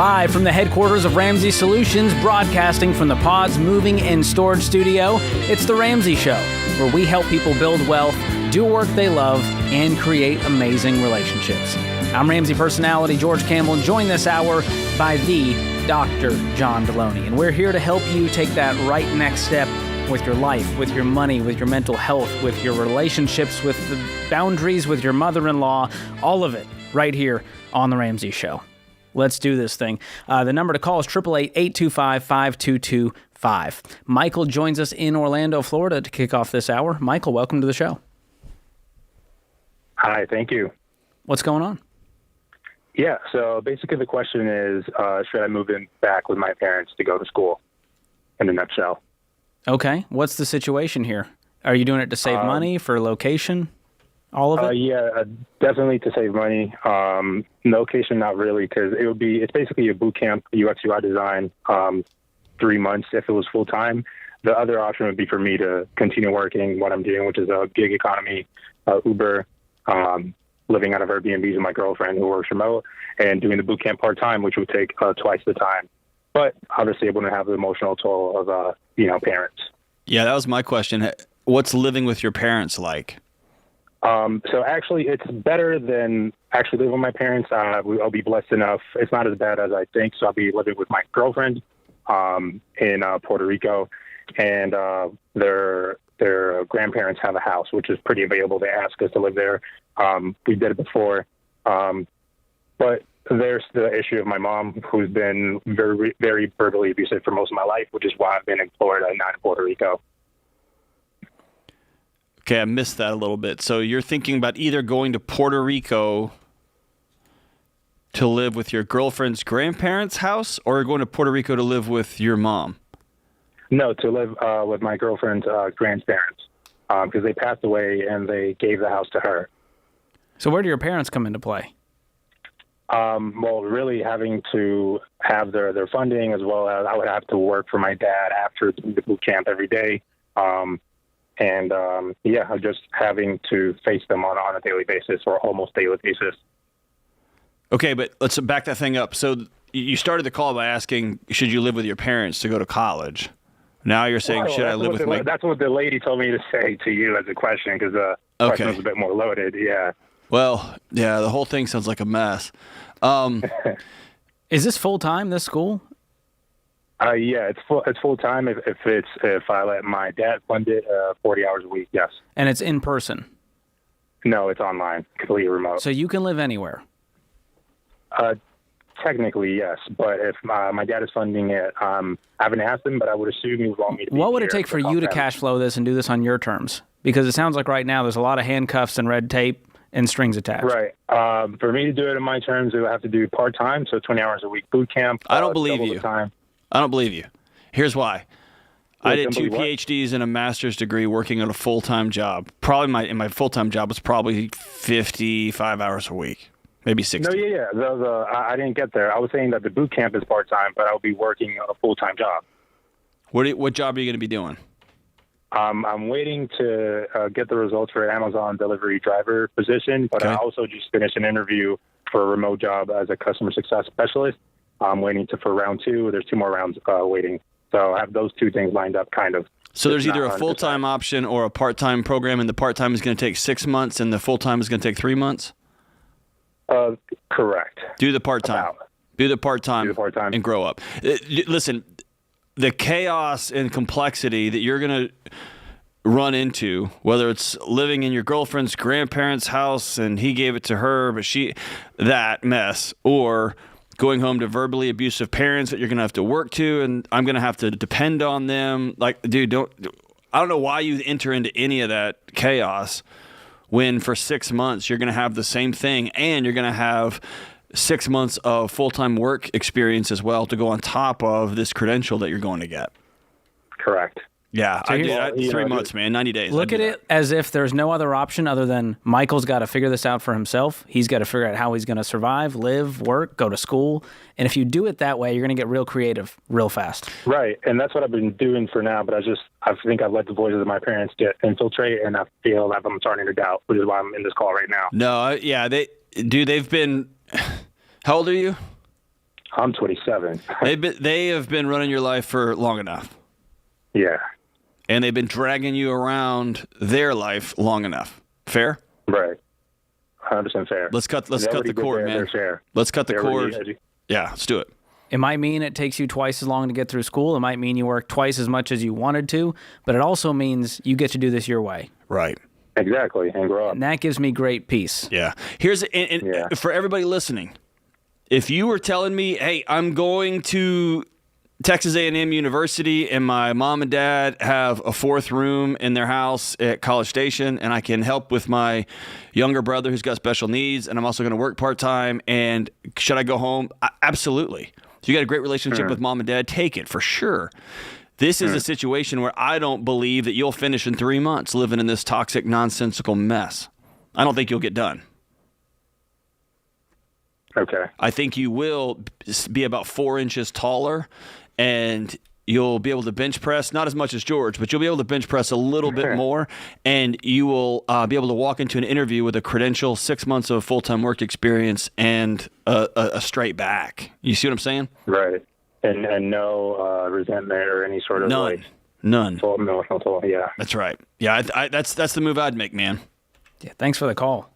Live from the headquarters of Ramsay Solutions, broadcasting from the Pods Moving and Storage Studio, it's the Ramsay Show, where we help people build wealth, do work they love, and create amazing relationships. I'm Ramsay personality George Campbell, joined this hour by the Dr. John Deloney, and we're here to help you take that right next step with your life, with your money, with your mental health, with your relationships, with the boundaries, with your mother-in-law, all of it right here on the Ramsay Show. Let's do this thing. The number to call is 888-825-5225. Michael joins us in Orlando, Florida to kick off this hour. Michael, welcome to the show. Hi, thank you. What's going on? Yeah, so basically the question is, should I move in back with my parents to go to school, in a nutshell? Okay. What's the situation here? Are you doing it to save money, for location, all of it? Yeah, definitely to save money. Location, not really, because it's basically a boot camp, UX UI design, 3 months if it was full time. The other option would be for me to continue working what I'm doing, which is a gig economy, Uber, living out of Airbnbs with my girlfriend who works remote, and doing the boot camp part time, which would take twice the time. But obviously, it wouldn't have the emotional toll of parents. Yeah, that was my question. What's living with your parents like? So actually, it's better than actually living with my parents. I'll be blessed enough. It's not as bad as I think. So I'll be living with my girlfriend in Puerto Rico, and their grandparents have a house, which is pretty available. They asked us to live there. We did it before. But there's the issue of my mom, who's been very, very verbally abusive for most of my life, which is why I've been in Florida and not in Puerto Rico. Okay, I missed that a little bit. So you're thinking about either going to Puerto Rico to live with your girlfriend's grandparents' house, or going to Puerto Rico to live with your mom? No, to live with my girlfriend's grandparents, because they passed away and they gave the house to her. So where do your parents come into play? Well, really having to have their funding, as well as I would have to work for my dad after the boot camp every day. Just having to face them on a daily basis, or almost daily basis. Okay, but let's back that thing up. So you started the call by asking, should you live with your parents to go to college? Now you're saying, should I live with my... That's what the lady told me to say to you as a question, because the question was a bit more loaded, yeah. Well, yeah, the whole thing sounds like a mess. Is this full-time, this school? Yeah, it's full time. If I let my dad fund it, 40 hours a week, yes. And it's in person? No, it's online, completely remote. So you can live anywhere? Technically, yes. But if my dad is funding it, I haven't asked him, but I would assume he would want me to be What would it take for you to cash flow this and do this on your terms? Because it sounds like right now there's a lot of handcuffs and red tape and strings attached. Right. For me to do it in my terms, I would have to do part-time, so 20 hours a week boot camp. I don't believe you. I don't believe you. Here's why. I did 2 PhDs and a master's degree working on a full-time job. Probably my full-time job was probably 55 hours a week, maybe 60. No, yeah. I didn't get there. I was saying that the boot camp is part-time, but I'll be working a full-time job. What job are you going to be doing? I'm waiting to get the results for Amazon delivery driver position, but I also just finished an interview for a remote job as a customer success specialist. I'm waiting for round 2. There's 2 more rounds waiting. So I have those 2 things lined up, kind of. So there's either a full-time option or a part-time program, and the part-time is going to take 6 months, and the full-time is going to take 3 months? Correct. Do the part-time. Do the part-time and grow up. Listen, the chaos and complexity that you're going to run into, whether it's living in your girlfriend's grandparents' house and he gave it to her, but that mess, or going home to verbally abusive parents that you're going to have to work to, and I'm going to have to depend on them. Like, dude, I don't know why you enter into any of that chaos when for 6 months you're going to have the same thing, and you're going to have 6 months of full-time work experience as well to go on top of this credential that you're going to get. Correct. Yeah, I did 3 months, man, 90 days. Look at it as if there's no other option other than Michael's got to figure this out for himself. He's got to figure out how he's going to survive, live, work, go to school. And if you do it that way, you're going to get real creative real fast. Right, and that's what I've been doing for now, but I think I've let the voices of my parents infiltrate, and I feel like I'm starting to doubt, which is why I'm in this call right now. No, yeah, they've been... How old are you? I'm 27. They have been running your life for long enough. Yeah. And they've been dragging you around their life long enough. Fair? Right. 100% fair. Let's cut the cord, man. Let's cut the cord. Yeah, let's do it. It might mean it takes you twice as long to get through school. It might mean you work twice as much as you wanted to, but it also means you get to do this your way. Right. Exactly, and grow up. And that gives me great peace. Yeah. For everybody listening, if you were telling me, hey, I'm going to Texas A&M University and my mom and dad have a fourth room in their house at College Station and I can help with my younger brother who's got special needs and I'm also going to work part-time and should I go home? Absolutely. If you got a great relationship with mom and dad, take it for sure. This is a situation where I don't believe that you'll finish in 3 months living in this toxic, nonsensical mess. I don't think you'll get done. Okay. I think you will be about 4 inches taller, and you'll be able to bench press, not as much as George, but you'll be able to bench press a little bit more, and you will be able to walk into an interview with a credential, 6 months of full-time work experience, and a straight back. You see what I'm saying? Right. And no resentment or any sort of None. Full emotional toll. Yeah. That's right. Yeah, that's the move I'd make, man. Yeah, thanks for the call.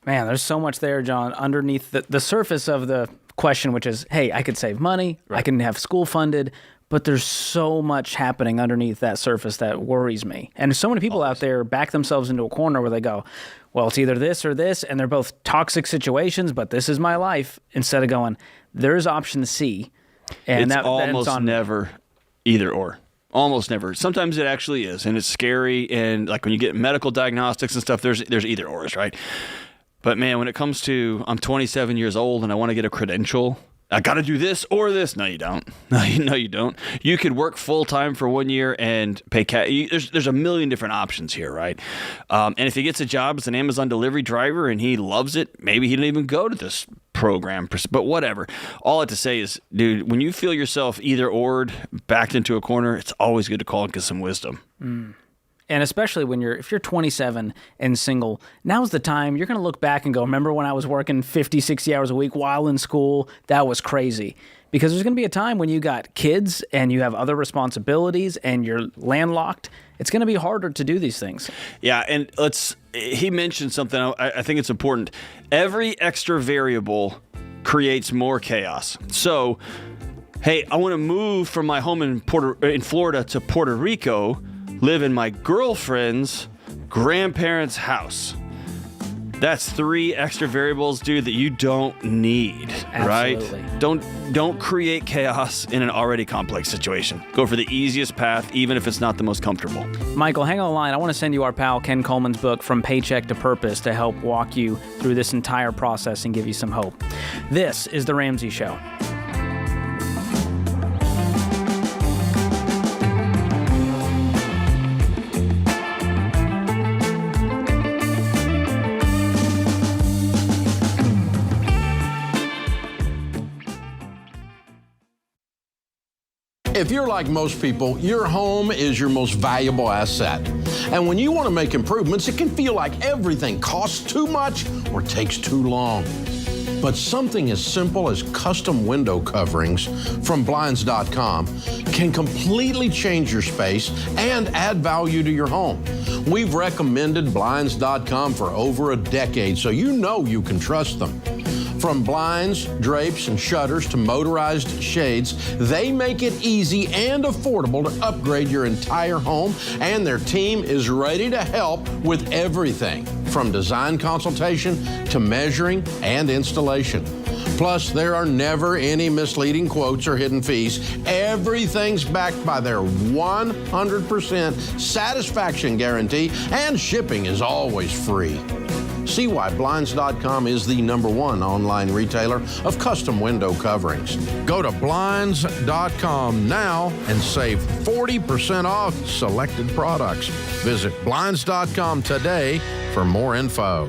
Man, there's so much there, John, underneath the surface of the question, which is, hey, I could save money, I can have school funded, but there's so much happening underneath that surface that worries me. And so many people out there back themselves into a corner where they go, well, it's either this or this, and they're both toxic situations, but this is my life, instead of going, there's option C. And it's almost never either or. Almost never. Sometimes it actually is, and it's scary, and like when you get medical diagnostics and stuff, there's either ors, right? But man, when it comes to I'm 27 years old and I want to get a credential, I got to do this or this. No, you don't. No, you don't. You could work full time for 1 year and pay cash. There's a million different options here, right? And if he gets a job as an Amazon delivery driver and he loves it, maybe he didn't even go to this program. But whatever. All I have to say is, dude, when you feel yourself either or'd, backed into a corner, it's always good to call and get some wisdom. And especially if you're 27 and single, now's the time you're going to look back and go, remember when I was working 50, 60 hours a week while in school? That was crazy. Because there's going to be a time when you got kids and you have other responsibilities and you're landlocked. It's going to be harder to do these things. Yeah, and he mentioned something I think it's important. Every extra variable creates more chaos. So, hey, I want to move from my home in Florida to Puerto Rico, live in my girlfriend's grandparents' house. That's 3 extra variables, dude, that you don't need, Absolutely. Right? Don't create chaos in an already complex situation. Go for the easiest path, even if it's not the most comfortable. Michael, hang on the line. I want to send you our pal Ken Coleman's book, From Paycheck to Purpose, to help walk you through this entire process and give you some hope. This is The Ramsay Show. If you're like most people, your home is your most valuable asset. And when you want to make improvements, it can feel like everything costs too much or takes too long. But something as simple as custom window coverings from Blinds.com can completely change your space and add value to your home. We've recommended Blinds.com for over a decade, so you know you can trust them. From blinds, drapes, and shutters to motorized shades, they make it easy and affordable to upgrade your entire home, and their team is ready to help with everything from design consultation to measuring and installation. Plus, there are never any misleading quotes or hidden fees. Everything's backed by their 100% satisfaction guarantee, and shipping is always free. See why Blinds.com is the #1 online retailer of custom window coverings. Go to Blinds.com now and save 40% off selected products. Visit Blinds.com today for more info.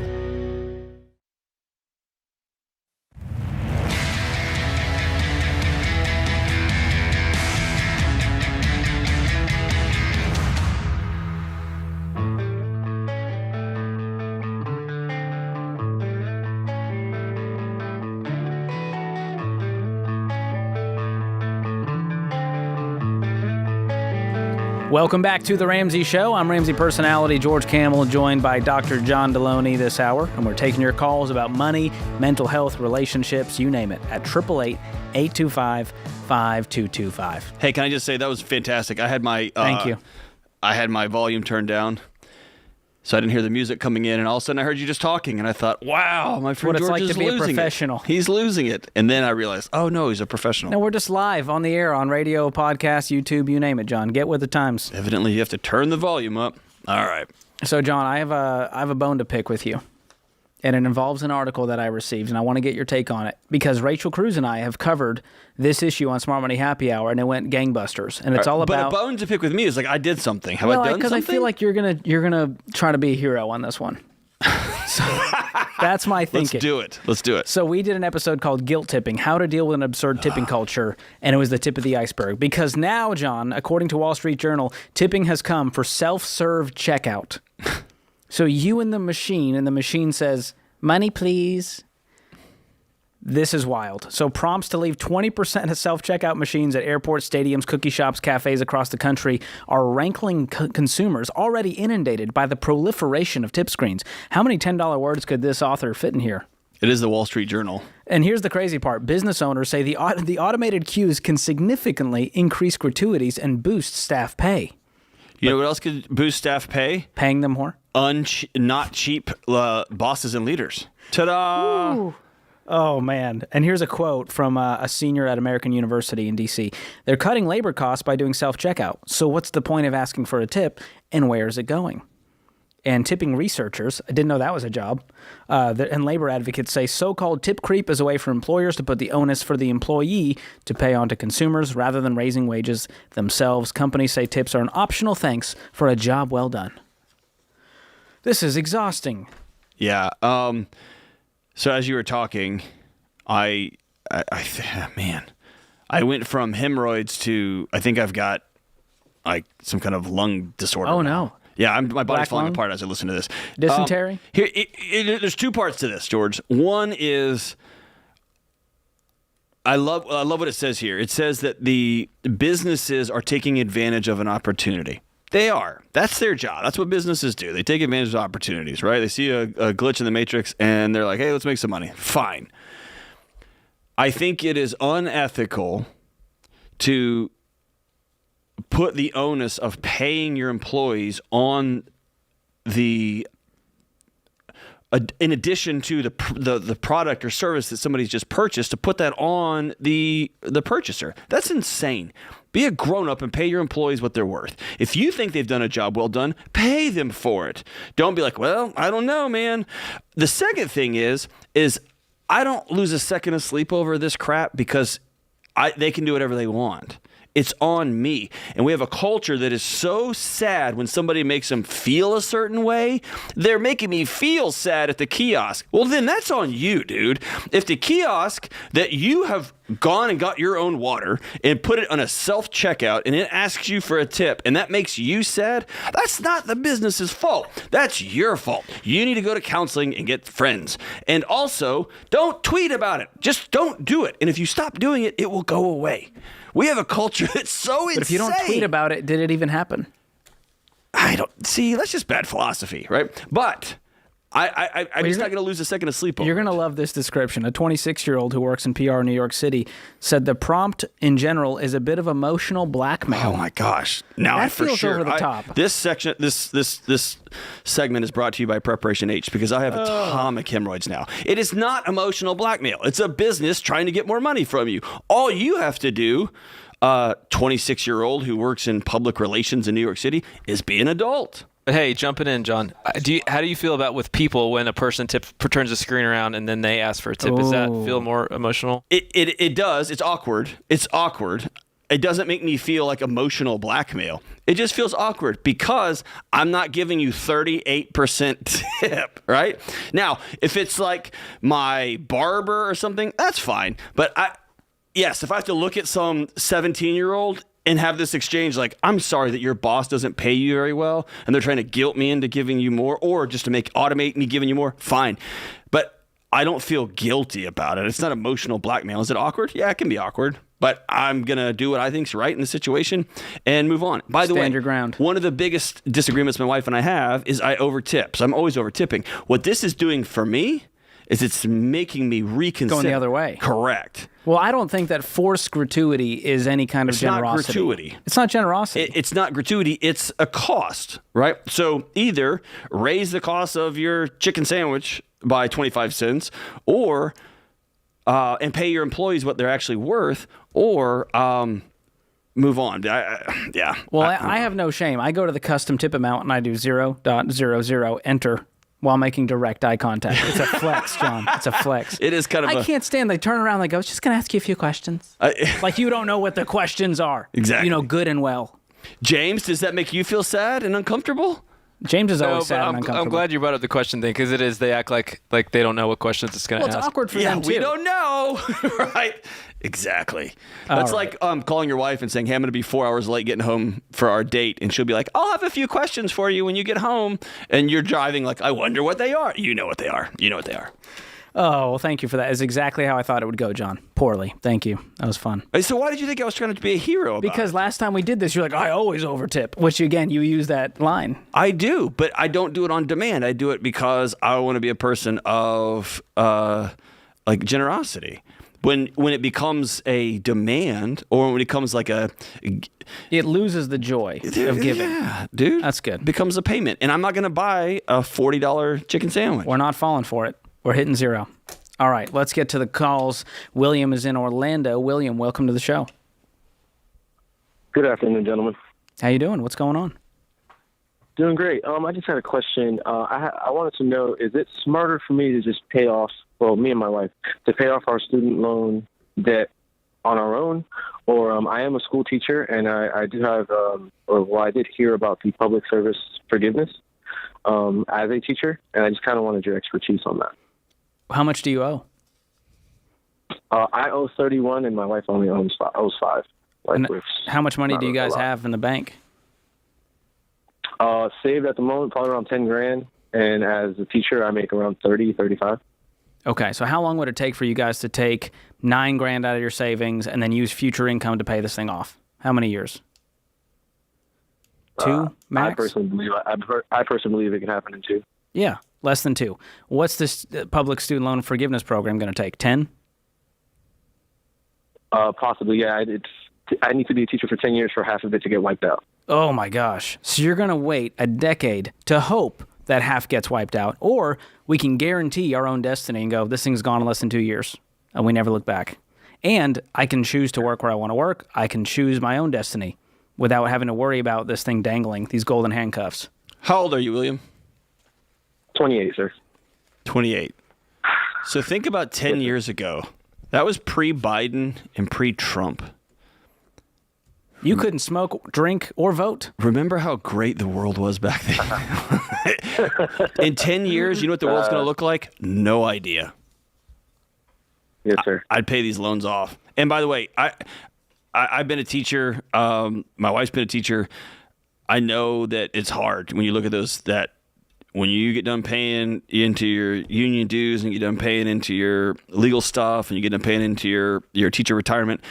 Welcome back to The Ramsay Show. I'm Ramsay personality George Camel, joined by Dr. John Deloney this hour, and we're taking your calls about money, mental health, relationships, you name it, at 888-825-5225. Hey, can I just say that was fantastic? I had my Thank you. I had my volume turned down, so I didn't hear the music coming in, and all of a sudden I heard you just talking, and I thought, wow, my friend What it's George like is to be a losing professional. it. He's losing it. And then I realized, oh no, he's a professional. No, we're just live on the air, on radio, podcast, YouTube, you name it, John. Get with the times. Evidently, you have to turn the volume up. All right. So, John, I have a bone to pick with you, and it involves an article that I received, and I want to get your take on it, because Rachel Cruz and I have covered this issue on Smart Money Happy Hour, and it went gangbusters, and it's all about... But a bone to pick with me is like, I did something. Have I done something? Because I feel like you're gonna try to be a hero on this one. So that's my thinking. Let's do it. So we did an episode called Guilt Tipping, how to deal with an absurd tipping culture, and it was the tip of the iceberg. Because now, John, according to Wall Street Journal, tipping has come for self-serve checkout. So you and the machine says, money please. This is wild. So prompts to leave 20% of self-checkout machines at airports, stadiums, cookie shops, cafes across the country are rankling consumers already inundated by the proliferation of tip screens. How many $10 words could this author fit in here? It is the Wall Street Journal. And here's the crazy part. Business owners say the automated queues can significantly increase gratuities and boost staff pay. You know what else could boost staff pay? Paying them more? Not cheap bosses and leaders. Ta-da! Ooh. Oh, man. And here's a quote from a senior at American University in D.C. They're cutting labor costs by doing self-checkout. So what's the point of asking for a tip, and where is it going? And tipping researchers, I didn't know that was a job, and labor advocates say so-called tip creep is a way for employers to put the onus for the employee to pay on to consumers rather than raising wages themselves. Companies say tips are an optional thanks for a job well done. This is exhausting. Yeah. So as you were talking, I went from hemorrhoids to, I think I've got like some kind of lung disorder. Oh, now. no. Yeah, my body's falling lung? apart as I listen to this. Dysentery? There's two parts to this, George. One is, I love what it says here. It says that the businesses are taking advantage of an opportunity. They are. That's their job. That's what businesses do. They take advantage of opportunities, right? They see a glitch in the matrix and they're like, hey, let's make some money. Fine. I think it is unethical to put the onus of paying your employees on in addition to the product or service that somebody's just purchased, to put that on the purchaser. That's insane. Be a grown-up and pay your employees what they're worth. If you think they've done a job well done, pay them for it. Don't be like, well, I don't know, man. The second thing is I don't lose a second of sleep over this crap because they can do whatever they want. It's on me. And we have a culture that is so sad when somebody makes them feel a certain way. They're making me feel sad at the kiosk. Well, then that's on you, dude. If the kiosk that you have gone and got your own water and put it on a self-checkout and it asks you for a tip and that makes you sad, that's not the business's fault. That's your fault. You need to go to counseling and get friends. And also, don't tweet about it. Just don't do it. And if you stop doing it, it will go away. We have a culture that's so insane. But if you don't tweet about it, did it even happen? I don't see. That's just bad philosophy, right? But I'm just not going to lose a second of sleep over You're going to love this description. A 26-year-old who works in PR in New York City said the prompt in general is a bit of emotional blackmail. Oh my gosh! Now that I for feels sure. over the top. This section, this segment is brought to you by Preparation H because I have atomic hemorrhoids now. It is not emotional blackmail. It's a business trying to get more money from you. All you have to do, 26-year-old who works in public relations in New York City, is be an adult. But hey, jumping in, John, how do you feel about with people when a person turns the screen around and then they ask for a tip? Does that feel more emotional? It does. It's awkward. It doesn't make me feel like emotional blackmail. It just feels awkward because I'm not giving you 38% tip, right? Now, if it's like my barber or something, that's fine. But if I have to look at some 17-year-old and have this exchange like, I'm sorry that your boss doesn't pay you very well and they're trying to guilt me into giving you more or just to automate me giving you more, fine. But I don't feel guilty about it. It's not emotional blackmail. Is it awkward? Yeah, it can be awkward. but I'm going to do what I think's right in the situation and move on. By the way, stand your ground. One of the biggest disagreements my wife and I have is I overtip. So I'm always overtipping. What this is doing for me is it's making me reconsider. Going the other way. Correct. Well, I don't think that forced gratuity is any kind of generosity. It's not gratuity. It's not generosity. It's not gratuity. It's a cost, right? So either raise the cost of your chicken sandwich by 25 cents or and pay your employees what they're actually worth, or move on. Well, I have no shame. I go to the custom tip amount and I do 0.00 enter while making direct eye contact. It's a flex, John. It's a flex. It is kind of I can't stand. They turn around and they go, I was just going to ask you a few questions. Like you don't know what the questions are. Exactly. You know, good and well. James, does that make you feel sad and uncomfortable? James is always sad and uncomfortable. I'm glad you brought up the question thing, because it is, they act like they don't know what questions it's going to ask. Well, it's awkward for them, too. We don't know. Right? Exactly. That's like calling your wife and saying, hey, I'm going to be 4 hours late getting home for our date. And she'll be like, I'll have a few questions for you when you get home. And you're driving like, I wonder what they are. You know what they are. You know what they are. Oh, well, thank you for that. It's exactly how I thought it would go, John. Poorly. Thank you. That was fun. So why did you think I was trying to be a hero about Because last time we did this, you're like, I always overtip, which, again, you use that line. I do, but I don't do it on demand. I do it because I want to be a person of like generosity. When it becomes a demand, or when it becomes like it loses the joy of giving. Yeah, dude. That's good. It becomes a payment. And I'm not going to buy a $40 chicken sandwich. We're not falling for it. We're hitting zero. All right, let's get to the calls. William is in Orlando. William, welcome to the show. Good afternoon, gentlemen. How you doing? What's going on? Doing great. I just had a question. I wanted to know, is it smarter for me to just pay off, well, me and my wife, to pay off our student loan debt on our own? Or I am a school teacher, and I do have, I did hear about the public service forgiveness as a teacher, and I just kind of wanted your expertise on that. How much do you owe? I owe 31, and my wife only owes 5. How much money do you guys have in the bank? Saved at the moment, probably around 10 grand. And as a teacher, I make around 30, 35. Okay. So how long would it take for you guys to take 9 grand out of your savings and then use future income to pay this thing off? How many years? 2 max? I personally believe it can happen in 2. Yeah. Less than 2. What's this public student loan forgiveness program going to take? 10? Possibly. Yeah. I need to be a teacher for 10 years for half of it to get wiped out. Oh, my gosh. So you're going to wait a decade to hope that half gets wiped out, or we can guarantee our own destiny and go, this thing's gone in less than 2 years, and we never look back. And I can choose to work where I want to work. I can choose my own destiny without having to worry about this thing dangling, these golden handcuffs. How old are you, William? 28, sir. 28. So think about 10 years ago. That was pre-Biden and pre-Trump. You couldn't smoke, drink, or vote. Remember how great the world was back then? In 10 years, you know what the world's going to look like? No idea. Yes, sir. I'd pay these loans off. And by the way, I've been a teacher. My wife's been a teacher. I know that it's hard when you look at those, that when you get done paying into your union dues and you get done paying into your legal stuff and you get done paying into your teacher retirement,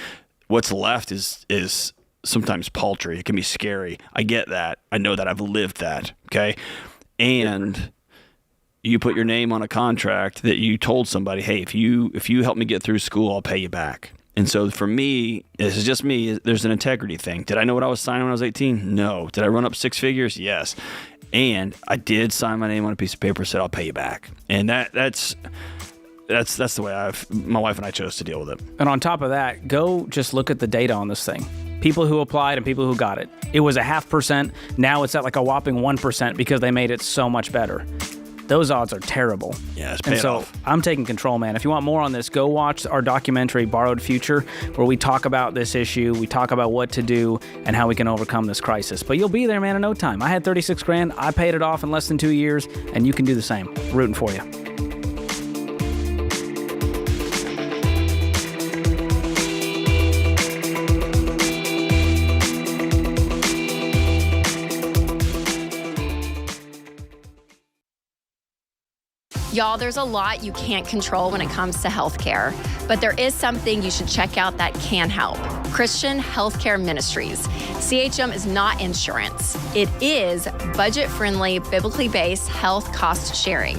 what's left is sometimes paltry. It can be scary. I get that. I know that. I've lived that. Okay. And you put your name on a contract that you told somebody, hey, if you help me get through school, I'll pay you back. And so for me, this is just me, there's an integrity thing. Did I know what I was signing when I was 18? No. Did I run up 6 figures? Yes. And I did sign my name on a piece of paper, said I'll pay you back. And that's the way my wife and I chose to deal with it. And on top of that, go just look at the data on this thing. People who applied and people who got it. It was a 0.5%. Now it's at like a whopping 1% because they made it so much better. Those odds are terrible. Yeah, it's and so off. I'm taking control, man. If you want more on this, go watch our documentary, Borrowed Future, where we talk about this issue. We talk about what to do and how we can overcome this crisis. But you'll be there, man, in no time. I had 36 grand. I paid it off in less than 2 years, and you can do the same. Rooting for you. Y'all, there's a lot you can't control when it comes to healthcare, but there is something you should check out that can help. Christian Healthcare Ministries. CHM is not insurance. It is budget-friendly, biblically based health cost sharing.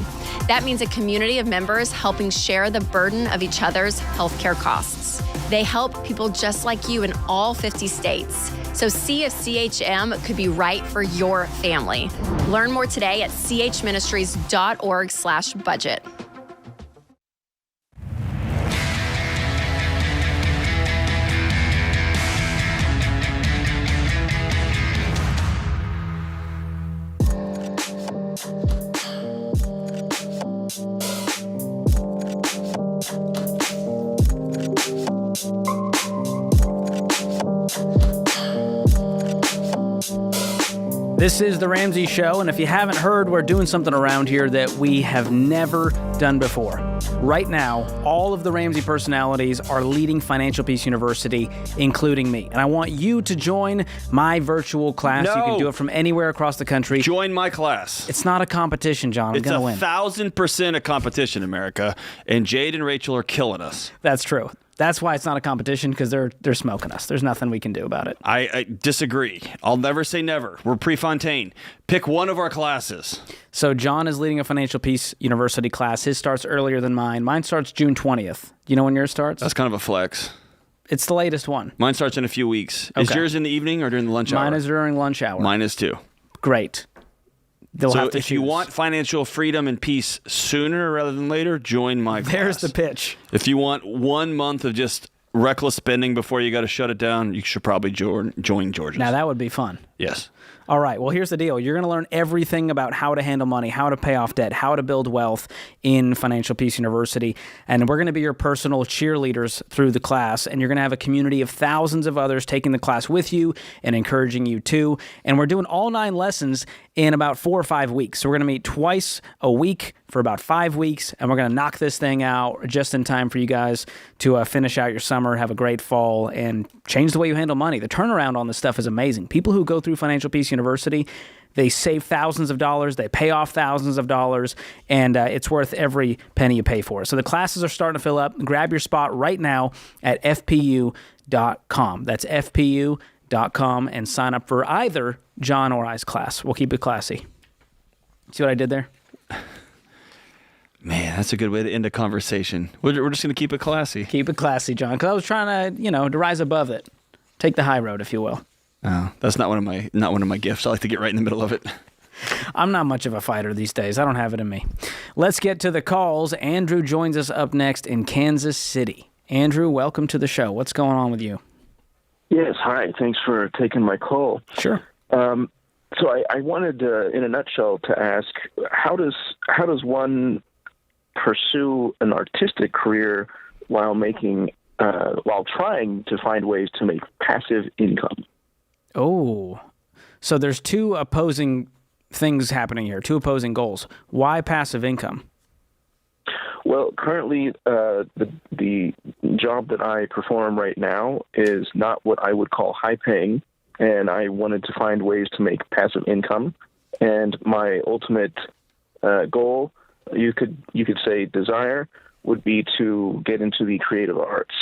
That means a community of members helping share the burden of each other's healthcare costs. They help people just like you in all 50 states. So see if CHM could be right for your family. Learn more today at chministries.org/budget. This is the Ramsay Show, and if you haven't heard, we're doing something around here that we have never done before. Right now, all of the Ramsay personalities are leading Financial Peace University, including me. And I want you to join my virtual class. No. You can do it from anywhere across the country. Join my class. It's not a competition, John. I'm going to win. It's 1,000% a competition, America. And Jade and Rachel are killing us. That's true. That's why it's not a competition, because they're smoking us. There's nothing we can do about it. I disagree. I'll never say never. We're Prefontaine. Pick one of our classes. So John is leading a Financial Peace University class. His starts earlier than mine. Mine starts June 20th. You know when yours starts? That's kind of a flex. It's the latest one. Mine starts in a few weeks. Is yours in the evening or during the lunch hour? Mine is during lunch hour. Mine is too. Great. They'll so have to if you want financial freedom and peace sooner rather than later, join my class. There's the pitch. If you want 1 month of just reckless spending before you got to shut it down, you should probably join George's. Now that would be fun. Yes. All right. Well, here's the deal. You're going to learn everything about how to handle money, how to pay off debt, how to build wealth in Financial Peace University. And we're going to be your personal cheerleaders through the class. And you're going to have a community of thousands of others taking the class with you and encouraging you too. And we're doing all 9 lessons in about 4 or 5 weeks. So we're going to meet twice a week for about 5 weeks. And we're going to knock this thing out just in time for you guys to finish out your summer, have a great fall, and change the way you handle money. The turnaround on this stuff is amazing. People who go through Financial Peace University, they save thousands of dollars, they pay off thousands of dollars, and it's worth every penny you pay for it. So the classes are starting to fill up. Grab your spot right now at fpu.com. That's fpu.com, and sign up for either John or I's class. We'll keep it classy. See what I did there? Man, that's a good way to end a conversation. We're just going to keep it classy. Keep it classy, John, because I was trying to, to rise above it. Take the high road, if you will. Oh, that's not one of my gifts. I like to get right in the middle of it. I'm not much of a fighter these days. I don't have it in me. Let's get to the calls. Andrew joins us up next in Kansas City. Andrew, welcome to the show. What's going on with you? Yes, hi. Thanks for taking my call. Sure. So I wanted, in a nutshell, to ask how does one pursue an artistic career while trying to find ways to make passive income? Oh, so there's 2 opposing things happening here, 2 opposing goals. Why passive income? Well, currently, the job that I perform right now is not what I would call high paying, and I wanted to find ways to make passive income. And my ultimate goal, you could say desire, would be to get into the creative arts.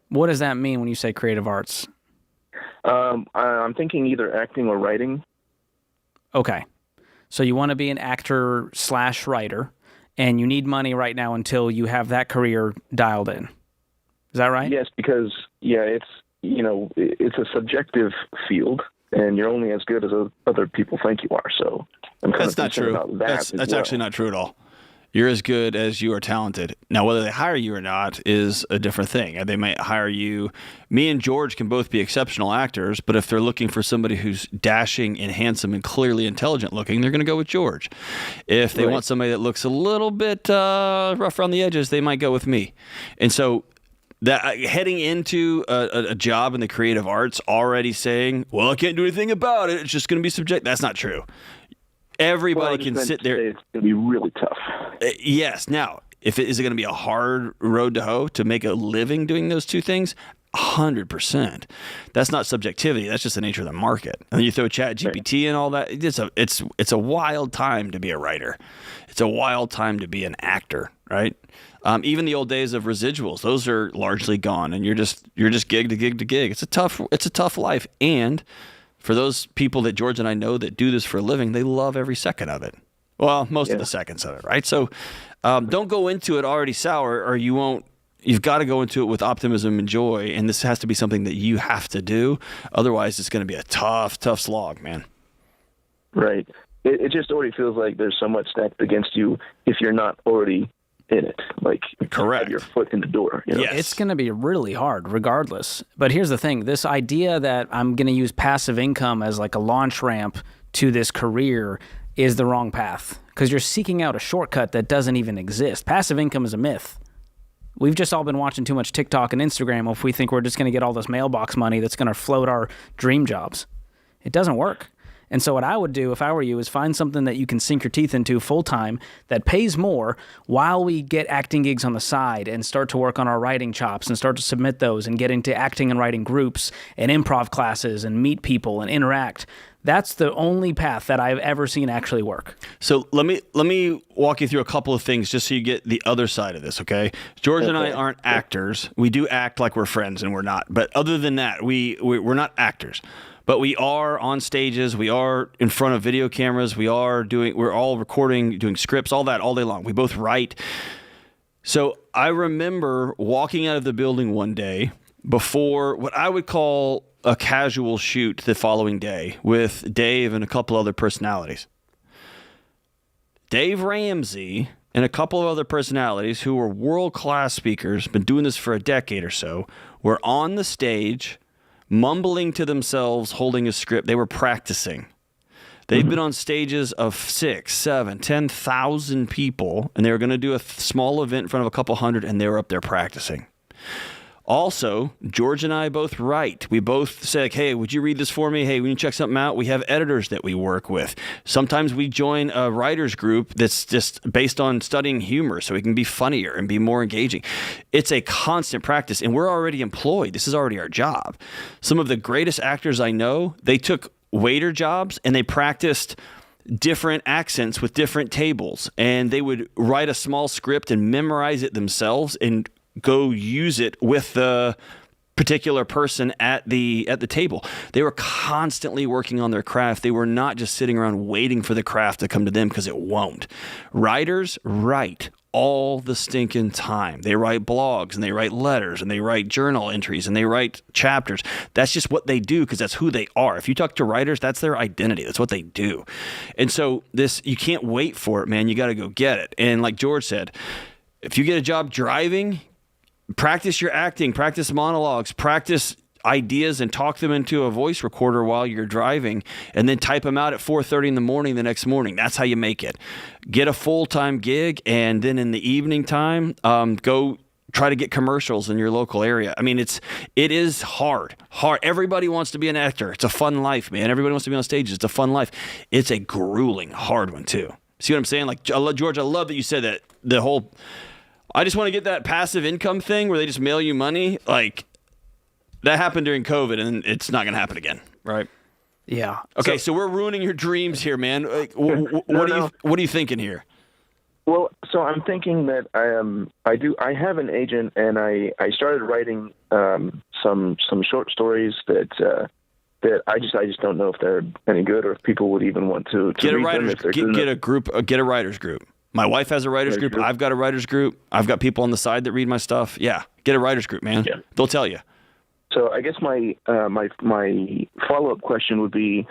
What does that mean when you say creative arts? I'm thinking either acting or writing. Okay. So you want to be an actor / writer, and you need money right now until you have that career dialed in. Is that right? Yes, because, it's a subjective field, and you're only as good as other people think you are. So I'm kind That's of not true. About That's actually not true at all. You're as good as you are talented. Now, whether they hire you or not is a different thing. They might hire you. Me and George can both be exceptional actors, but if they're looking for somebody who's dashing and handsome and clearly intelligent looking, they're going to go with George. If they want somebody that looks a little bit rough around the edges, they might go with me. And so that heading into a job in the creative arts already saying, well, I can't do anything about it, it's just going to be subject. That's not true. Everybody can sit there. It's going to be really tough. Yes. Now, is it going to be a hard road to hoe to make a living doing those 2 things? 100%. That's not subjectivity. That's just the nature of the market. And then you throw Chat GPT and all that. It's a wild time to be a writer. It's a wild time to be an actor, right? Even the old days of residuals, those are largely gone, and you're just gig to gig to gig. It's a tough life. And for those people that George and I know that do this for a living, they love every second of it. Well, most of the seconds of it, right? So don't go into it already sour, or you won't. You've got to go into it with optimism and joy, and this has to be something that you have to do. Otherwise, it's going to be a tough slog, man. Right. It just already feels like there's so much stacked against you if you're not already in it. Like, correct. Have your foot in the door. You know? Yes. It's going to be really hard regardless. But here's the thing. This idea that I'm going to use passive income as like a launch ramp to this career is the wrong path, because you're seeking out a shortcut that doesn't even exist. Passive income is a myth. We've just all been watching too much TikTok and Instagram if we think we're just going to get all this mailbox money that's going to float our dream jobs. It doesn't work. And so what I would do if I were you is find something that you can sink your teeth into full-time that pays more while we get acting gigs on the side and start to work on our writing chops and start to submit those and get into acting and writing groups and improv classes and meet people and interact. That's the only path that I've ever seen actually work. So let me walk you through a couple of things just so you get the other side of this, okay? George and I aren't actors. We do act like we're friends, and we're not. But other than that, we're not actors. But we are on stages. We are in front of video cameras. We're all recording, doing scripts, all that, all day long. We both write. So I remember walking out of the building one day before what I would call a casual shoot the following day with Dave and a couple other personalities. Dave Ramsey and a couple of other personalities who were world-class speakers, been doing this for a decade or so, were on the stage mumbling to themselves, holding a script. They were practicing. They've been on stages of 6, 7, 10,000 people, and they were going to do a small event in front of a couple hundred, and they were up there practicing. Also, George and I both write. We both say, like, hey, would you read this for me? Hey, we need to check something out. We have editors that we work with. Sometimes we join a writers group that's just based on studying humor so we can be funnier and be more engaging. It's a constant practice, and we're already employed. This is already our job. Some of the greatest actors I know, they took waiter jobs and they practiced different accents with different tables, and they would write a small script and memorize it themselves and go use it with the particular person at the table. They were constantly working on their craft. They were not just sitting around waiting for the craft to come to them, because it won't. Writers write all the stinking time. They write blogs and they write letters and they write journal entries and they write chapters. That's just what they do, because that's who they are. If you talk to writers, that's their identity. That's what they do. And so you can't wait for it, man. You got to go get it. And like George said, if you get a job driving, practice your acting, practice monologues, practice ideas, and talk them into a voice recorder while you're driving, and then type them out at 4:30 in the morning the next morning. That's how you make it. Get a full-time gig, and then in the evening time, go try to get commercials in your local area. I mean, it is hard. Everybody wants to be an actor. It's a fun life, man. Everybody wants to be on stage. It's a fun life. It's a grueling, hard one too. See what I'm saying? Like, George, I love that you said that. I just want to get that passive income thing where they just mail you money. Like, that happened during COVID, and it's not going to happen again, right? Yeah. Okay, so we're ruining your dreams here, man. Like, what are you thinking here? Well, so I'm thinking that I have an agent, and I started writing some short stories that I just don't know if they're any good or if people would even want to get a read writers them. Get a writers group. My wife has a writers group. I've got a writers group. I've got people on the side that read my stuff. Yeah, get a writers group, man. Yeah. They'll tell you. So I guess my follow-up question would be,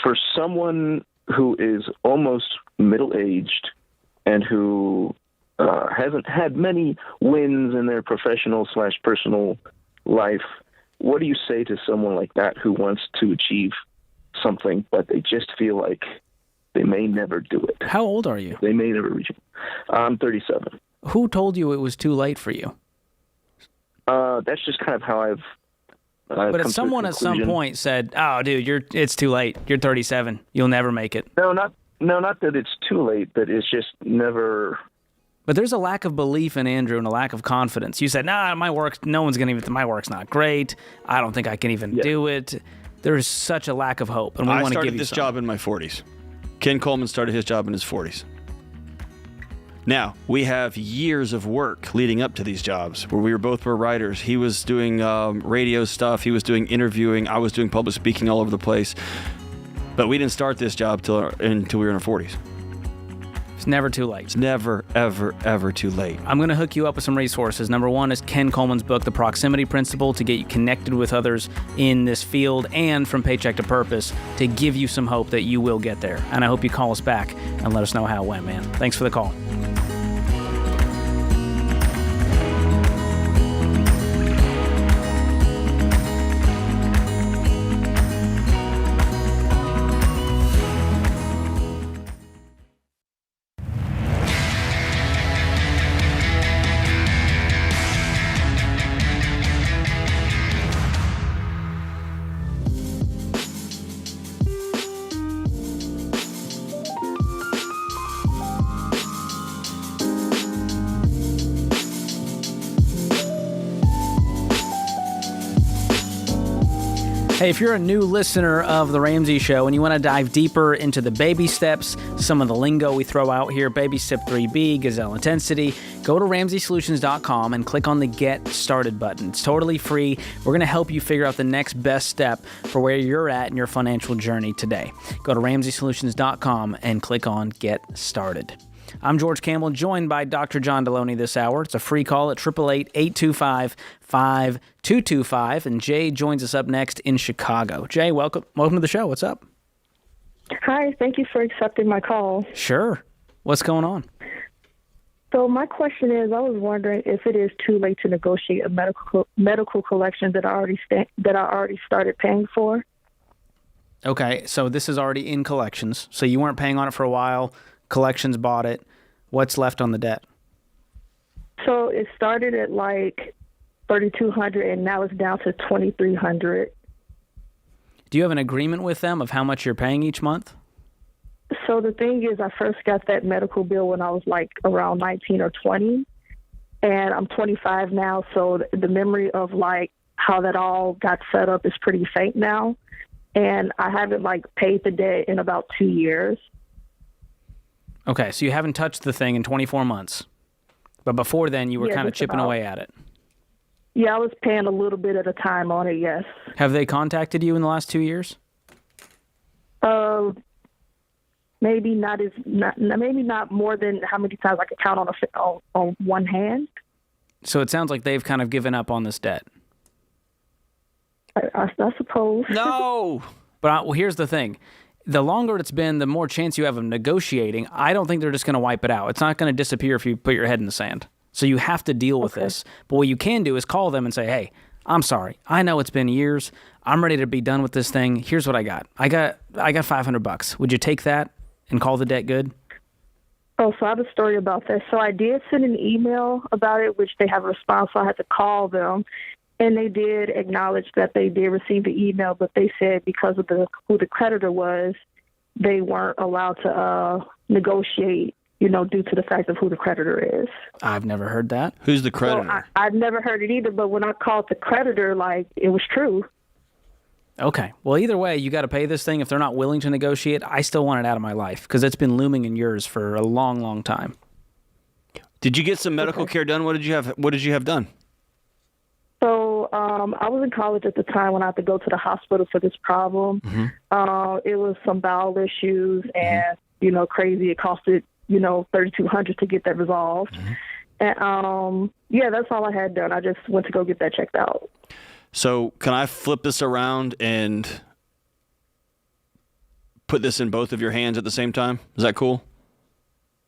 for someone who is almost middle-aged and who hasn't had many wins in their professional/personal life, what do you say to someone like that who wants to achieve something, but they just feel like they may never do it? How old are you? They may never reach it. I'm 37. Who told you it was too late for you? That's just kind of how I've but if someone at some point said, "Oh, dude, it's too late. You're 37. You'll never make it." No, not that it's too late, but it's just never But there's a lack of belief in Andrew and a lack of confidence. You said, nah, my work's not great. I don't think I can even do it. There's such a lack of hope. And I started this job in my 40s. Ken Coleman started his job in his 40s. Now, we have years of work leading up to these jobs where we both were writers. He was doing radio stuff. He was doing interviewing. I was doing public speaking all over the place. But we didn't start this job until we were in our 40s. It's never too late. It's never, ever, ever too late. I'm going to hook you up with some resources. Number one is Ken Coleman's book, The Proximity Principle, to get you connected with others in this field, and From Paycheck to Purpose to give you some hope that you will get there. And I hope you call us back and let us know how it went, man. Thanks for the call. Hey, if you're a new listener of The Ramsay Show and you want to dive deeper into the baby steps, some of the lingo we throw out here, baby step 3B, gazelle intensity, go to RamsaySolutions.com and click on the Get Started button. It's totally free. We're going to help you figure out the next best step for where you're at in your financial journey today. Go to RamsaySolutions.com and click on Get Started. I'm George Campbell, joined by Dr. John Deloney this hour. It's a free call at 888-825-5225, and Jay joins us up next in Chicago. Jay, welcome to the show. What's up? Hi, thank you for accepting my call. Sure. What's going on? So my question is, I was wondering if it is too late to negotiate a medical collection that I already started paying for. Okay, so this is already in collections. So you weren't paying on it for a while. Collections bought it. What's left on the debt? So it started at like $3,200 and now it's down to $2,300. Do you have an agreement with them of how much you're paying each month? So the thing is, I first got that medical bill when I was like around 19 or 20, and I'm 25 now. So the memory of like how that all got set up is pretty faint now, and I haven't like paid the debt in about 2 years. Okay, so you haven't touched the thing in 24 months. But before then, you were kind of chipping away at it. Yeah, I was paying a little bit at a time on it, yes. Have they contacted you in the last 2 years? Maybe not more than how many times I could count on one hand. So it sounds like they've kind of given up on this debt. I suppose. No! But here's the thing. The longer it's been, the more chance you have of negotiating. I don't think they're just going to wipe it out. It's not going to disappear if you put your head in the sand. So you have to deal with this. But what you can do is call them and say, hey, I'm sorry. I know it's been years. I'm ready to be done with this thing. Here's what I got. I got $500. Would you take that and call the debt good? Oh, so I have a story about that. So I did send an email about it, which they have a response, so I had to call them. And they did acknowledge that they did receive the email, but they said because of who the creditor was, they weren't allowed to negotiate, due to the fact of who the creditor is. I've never heard that. Who's the creditor? Well, I've never heard it either, but when I called the creditor, it was true. Okay. Well, either way, you got to pay this thing. If they're not willing to negotiate, I still want it out of my life because it's been looming in yours for a long, long time. Did you get some medical care done? What did you have done? So I was in college at the time when I had to go to the hospital for this problem. Mm-hmm. It was some bowel issues and, crazy. It costed, $3,200 to get that resolved. Mm-hmm. And, that's all I had done. I just went to go get that checked out. So can I flip this around and put this in both of your hands at the same time? Is that cool?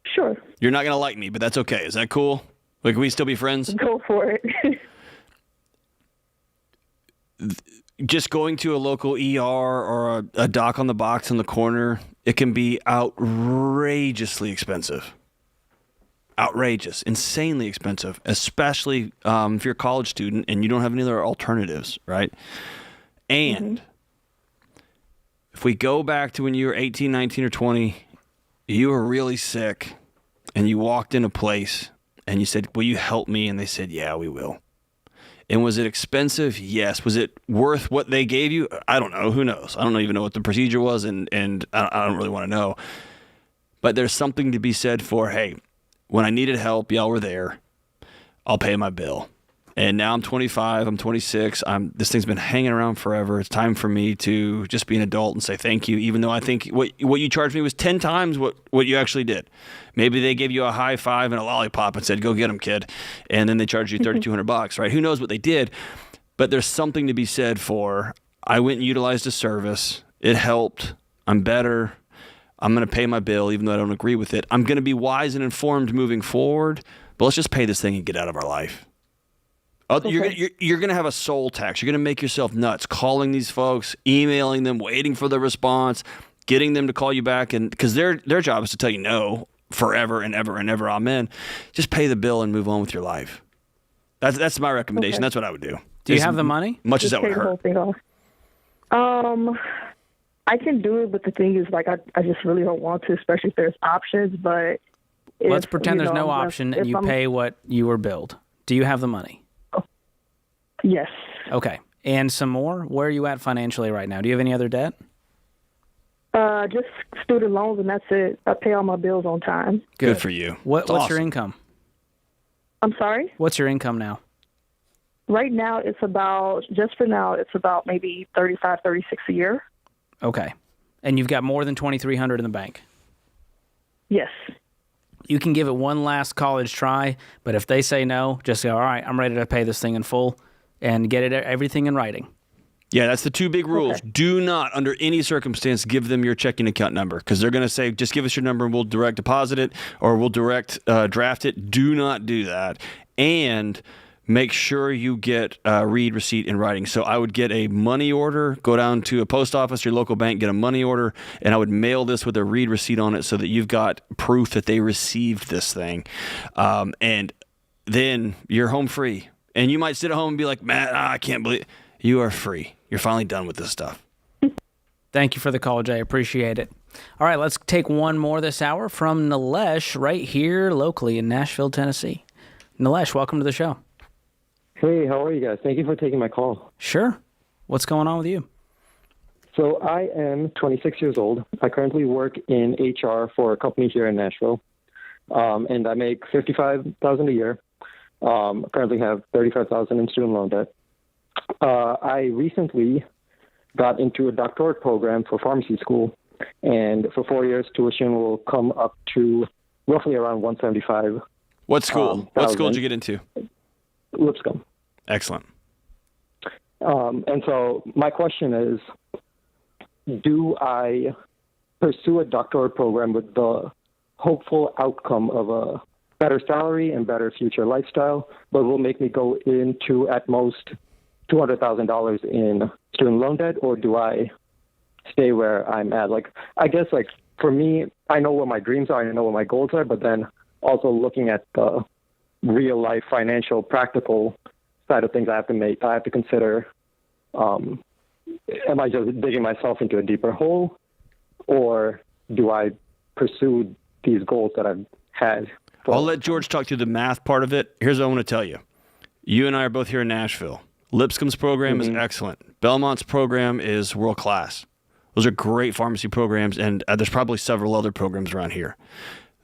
Sure. You're not going to like me, but that's okay. Is that cool? Can we still be friends? Go for it. Just going to a local ER or a doc on the box in the corner, it can be outrageously expensive. Outrageous, insanely expensive, especially if you're a college student and you don't have any other alternatives, right? And if we go back to when you were 18, 19, or 20, you were really sick. and you walked in a place and you said, will you help me? And they said, yeah, we will. And was it expensive? Yes. Was it worth what they gave you? I don't know. Who knows? I don't even know what the procedure was, and I don't really want to know. But there's something to be said for, hey, when I needed help, y'all were there. I'll pay my bill. And now I'm 25, I'm 26, this thing's been hanging around forever. It's time for me to just be an adult and say thank you, even though I think what you charged me was 10 times what you actually did. Maybe they gave you a high five and a lollipop and said, go get them, kid. And then they charged you $3,200, right? Who knows what they did? But there's something to be said for, I went and utilized a service. It helped. I'm better. I'm going to pay my bill, even though I don't agree with it. I'm going to be wise and informed moving forward, but let's just pay this thing and get out of our life. Okay. You're going to have a soul tax. You're going to make yourself nuts calling these folks, emailing them, waiting for the response, getting them to call you back, and because their job is to tell you no forever and ever and ever. Amen. Just pay the bill and move on with your life. That's my recommendation. Okay. That's what I would do. Do you have the money? Much as that would hurt. I can do it, but the thing is, like, I just really don't want to, especially if there's options. But let's pretend there's no option and you pay what you were billed. Do you have the money? Yes. Okay. And some more? Where are you at financially right now? Do you have any other debt? Just student loans, and that's it. I pay all my bills on time. Good for you. What's your income? I'm sorry? What's your income now? Right now, it's about maybe 35, 36 a year. Okay. And you've got more than $2,300 in the bank? Yes. You can give it one last college try, but if they say no, just say, all right, I'm ready to pay this thing in full and get everything in writing. Yeah, that's the two big rules. Okay. Do not, under any circumstance, give them your checking account number because they're going to say, just give us your number and we'll direct deposit it or we'll direct draft it. Do not do that. And make sure you get a read receipt in writing. So I would get a money order, go down to a post office, your local bank, get a money order, and I would mail this with a read receipt on it so that you've got proof that they received this thing. And then you're home free. And you might sit at home and be like, man, I can't believe it. You are free. You're finally done with this stuff. Thank you for the call, Jay. Appreciate it. All right, let's take one more this hour from Nilesh right here locally in Nashville, Tennessee. Nilesh, welcome to the show. Hey, how are you guys? Thank you for taking my call. Sure. What's going on with you? So I am 26 years old. I currently work in HR for a company here in Nashville, and I make $55,000 a year. I currently have $35,000 in student loan debt. I recently got into a doctorate program for pharmacy school, and for 4 years, tuition will come up to roughly around $175,000. What school? What school did you get into? Lipscomb. Excellent. And so my question is, do I pursue a doctorate program with the hopeful outcome of a better salary and better future lifestyle, but will make me go into at most $200,000 in student loan debt, or do I stay where I'm at? Like, I guess, like, for me, I know what my dreams are, I know what my goals are, but then also looking at the real life financial practical side of things I have to consider, am I just digging myself into a deeper hole, or do I pursue these goals that I've had? I'll let George talk through the math part of it. Here's what I want to tell you. You and I are both here in Nashville. Lipscomb's program is excellent. Belmont's program is world class. Those are great pharmacy programs, and there's probably several other programs around here.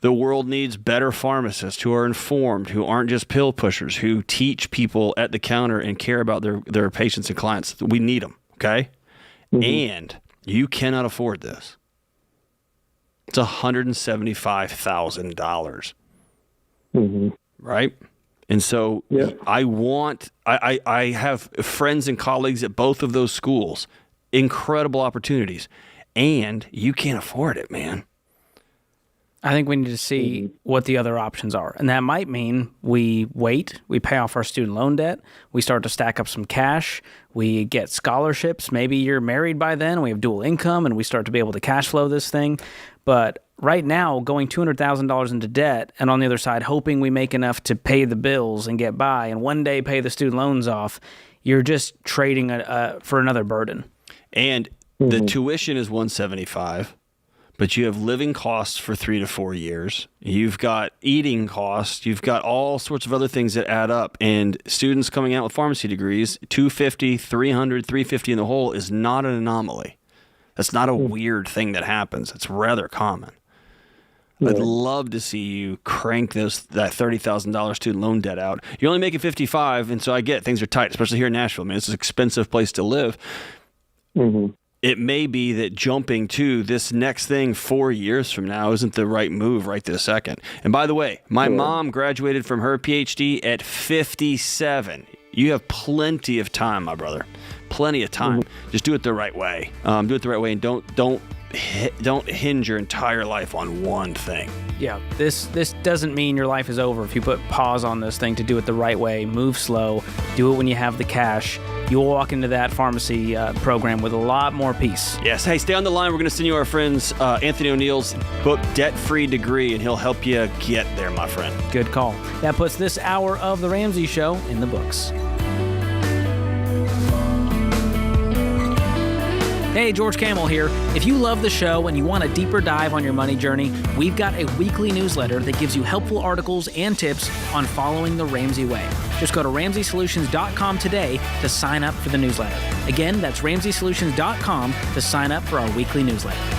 The world needs better pharmacists who are informed, who aren't just pill pushers, who teach people at the counter and care about their patients and clients. We need them, okay? And you cannot afford this. It's $175,000. Right? And so I have friends and colleagues at both of those schools, incredible opportunities, and you can't afford it, man. I think we need to see what the other options are. And that might mean we wait, we pay off our student loan debt, we start to stack up some cash, we get scholarships. Maybe you're married by then, we have dual income, and we start to be able to cash flow this thing. But right now, going $200,000 into debt, and on the other side, hoping we make enough to pay the bills and get by, and one day pay the student loans off, you're just trading for another burden. And the tuition is $175,000. but you have living costs for 3 to 4 years. You've got eating costs. You've got all sorts of other things that add up. And students coming out with pharmacy degrees, 250, 300, 350 in the hole is not an anomaly. That's not a weird thing that happens. It's rather common. I'd love to see you crank that $30,000 student loan debt out. You're only making 55, and so I get things are tight, especially here in Nashville. I mean, it's an expensive place to live. Mm-hmm. It may be that jumping to this next thing 4 years from now isn't the right move right this second. And by the way, my mom graduated from her PhD at 57. You have plenty of time, my brother. Plenty of time. Just do it the right way. Do it the right way, and don't hinge your entire life on one thing. Yeah, this doesn't mean your life is over if you put pause on this thing to do it the right way. Move slow. Do it when you have the cash. You'll walk into that pharmacy program with a lot more peace. Yes. Hey, stay on the line. We're going to send you our friend's Anthony O'Neill's book, Debt-Free Degree, and he'll help you get there, my friend. Good call. That puts this hour of The Ramsay Show in the books. Hey, George Camel here. If you love the show and you want a deeper dive on your money journey, we've got a weekly newsletter that gives you helpful articles and tips on following the Ramsay way. Just go to RamsaySolutions.com today to sign up for the newsletter. Again, that's RamsaySolutions.com to sign up for our weekly newsletter.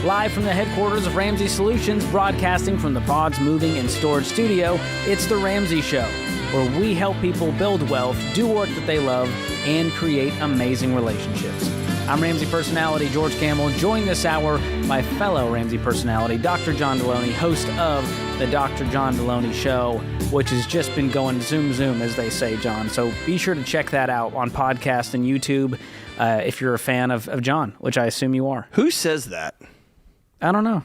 Live from the headquarters of Ramsay Solutions, broadcasting from the Pods Moving and Storage Studio, it's The Ramsay Show, where we help people build wealth, do work that they love, and create amazing relationships. I'm Ramsay personality George Camel, joined this hour by fellow Ramsay personality Dr. John Deloney, host of the Dr. John Deloney Show, which has just been going zoom, as they say, John. So be sure to check that out on podcast and YouTube if you're a fan of John, which I assume you are. Who says that? I don't know.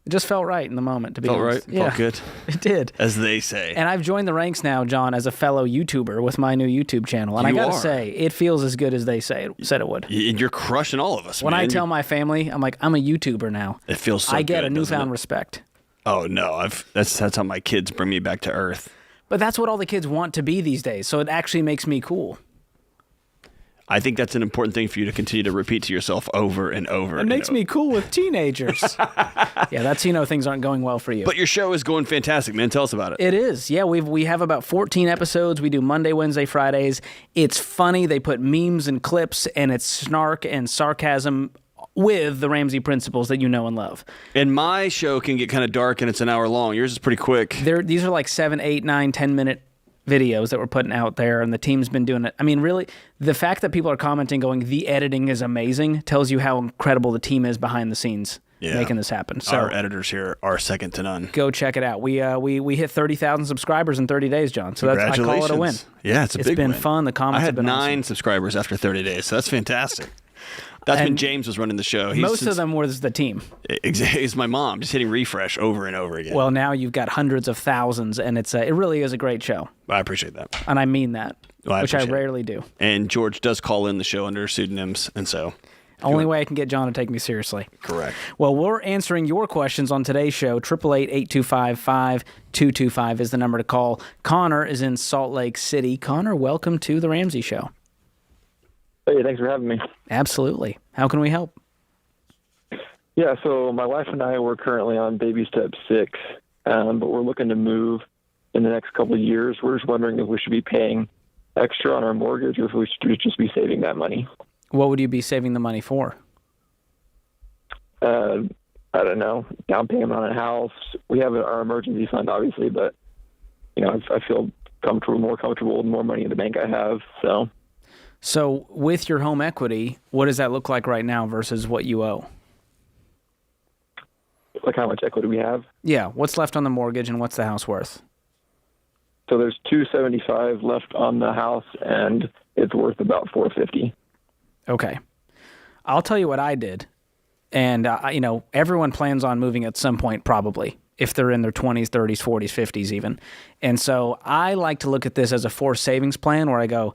It just felt right in the moment, to be honest. Felt right? Felt good? It did. As they say. And I've joined the ranks now, John, as a fellow YouTuber with my new YouTube channel. And I got to say, it feels as good as they said it would. And you're crushing all of us, When I tell my family, I'm like, I'm a YouTuber now. It feels so good. I get a newfound respect. Oh, no. That's how my kids bring me back to earth. But that's what all the kids want to be these days. So it actually makes me cool. I think that's an important thing for you to continue to repeat to yourself over and over. It makes me cool with teenagers. Yeah, that's, things aren't going well for you. But your show is going fantastic, man. Tell us about it. It is. Yeah, we have about 14 episodes. We do Monday, Wednesday, Fridays. It's funny. They put memes and clips, and it's snark and sarcasm with the Ramsay principles that you know and love. And my show can get kind of dark, and it's an hour long. Yours is pretty quick. These are like 7, 8, 9, 10-minute videos that we're putting out there, and the team's been doing it. I mean, really, the fact that people are commenting going, the editing is amazing, tells you how incredible the team is behind the scenes making this happen. So our editors here are second to none. Go check it out. We hit 30,000 subscribers in 30 days, John. So I call it a win. Yeah, it's big win. It's been fun. The comments have been awesome. I had 9 subscribers after 30 days, so that's fantastic. That's when James was running the show. Most of them was the team. It's my mom, just hitting refresh over and over again. Well, now you've got hundreds of thousands, and it really is a great show. I appreciate that. And I mean that, which I rarely do. And George does call in the show under pseudonyms, and so... Only way I can get John to take me seriously. Correct. Well, we're answering your questions on today's show. 888-825-5225 is the number to call. Connor is in Salt Lake City. Connor, welcome to The Ramsay Show. Hey, thanks for having me. Absolutely. How can we help? Yeah, so my wife and I were currently on baby step 6, but we're looking to move in the next couple of years. We're just wondering if we should be paying extra on our mortgage or if we should just be saving that money. What would you be saving the money for? I don't know. Down payment on a house. We have our emergency fund, obviously, but I feel more comfortable with more money in the bank I have. So with your home equity, what does that look like right now versus what you owe? Like how much equity we have? Yeah. What's left on the mortgage and what's the house worth? So there's $275 left on the house, and it's worth about $450. Okay. I'll tell you what I did. And, everyone plans on moving at some point probably, if they're in their 20s, 30s, 40s, 50s even. And so I like to look at this as a forced savings plan where I go,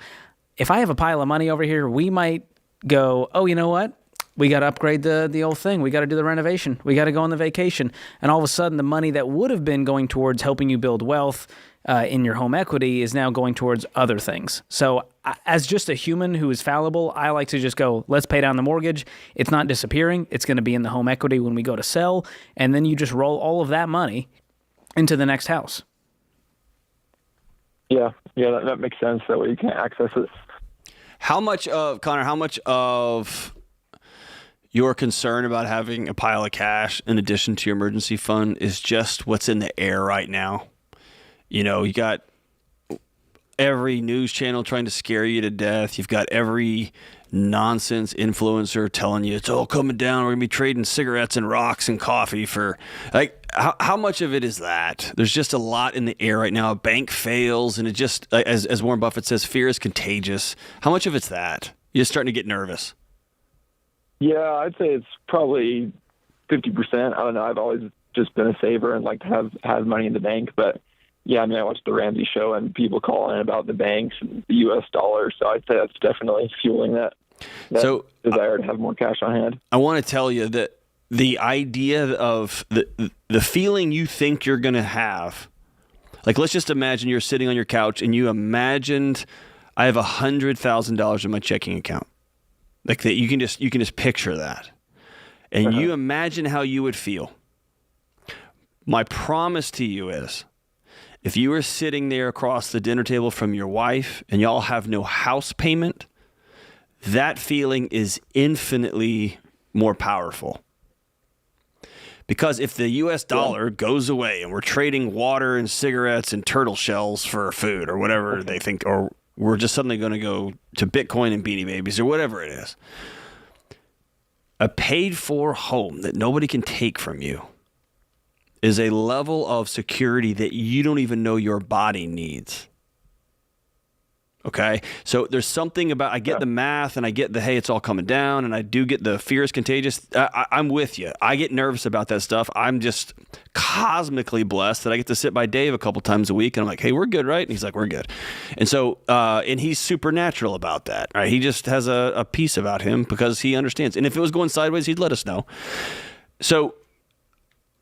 if I have a pile of money over here, we might go, oh, you know what? We got to upgrade the old thing. We got to do the renovation. We got to go on the vacation. And all of a sudden, the money that would have been going towards helping you build wealth in your home equity is now going towards other things. So as just a human who is fallible, I like to just go, let's pay down the mortgage. It's not disappearing. It's going to be in the home equity when we go to sell. And then you just roll all of that money into the next house. Yeah, that makes sense. That way you can't access it. How much of your concern about having a pile of cash in addition to your emergency fund is just what's in the air right now? You know, you got every news channel trying to scare you to death. You've got every nonsense influencer telling you it's all coming down. We're going to be trading cigarettes and rocks and coffee for, like, how much of it is that? There's just a lot in the air right now. A bank fails, and it just, as Warren Buffett says, fear is contagious. How much of it's that? You're starting to get nervous. Yeah, I'd say it's probably 50%. I don't know. I've always just been a saver and like to have money in the bank. But yeah, I mean, I watch the Ramsay Show and people call in about the banks and the U.S. dollar. So I'd say that's definitely fueling that desire to have more cash on hand. I want to tell you that the idea of the feeling you think you're going to have, like, let's just imagine you're sitting on your couch and you imagined I have $100,000 in my checking account. Like that, you can just picture that, and you imagine how you would feel. My promise to you is, if you were sitting there across the dinner table from your wife and y'all have no house payment, that feeling is infinitely more powerful. Because if the U.S. dollar goes away and we're trading water and cigarettes and turtle shells for food or whatever they think, or we're just suddenly going to go to Bitcoin and Beanie Babies or whatever it is, a paid-for home that nobody can take from you is a level of security that you don't even know your body needs. Okay? So there's something about, I get the math and I get the, hey, it's all coming down, and I do get the fear is contagious. I'm with you. I get nervous about that stuff. I'm just cosmically blessed that I get to sit by Dave a couple times a week, and I'm like, hey, we're good, right? And he's like, we're good. And so, and he's supernatural about that, right? He just has a peace about him because he understands. And if it was going sideways, he'd let us know. So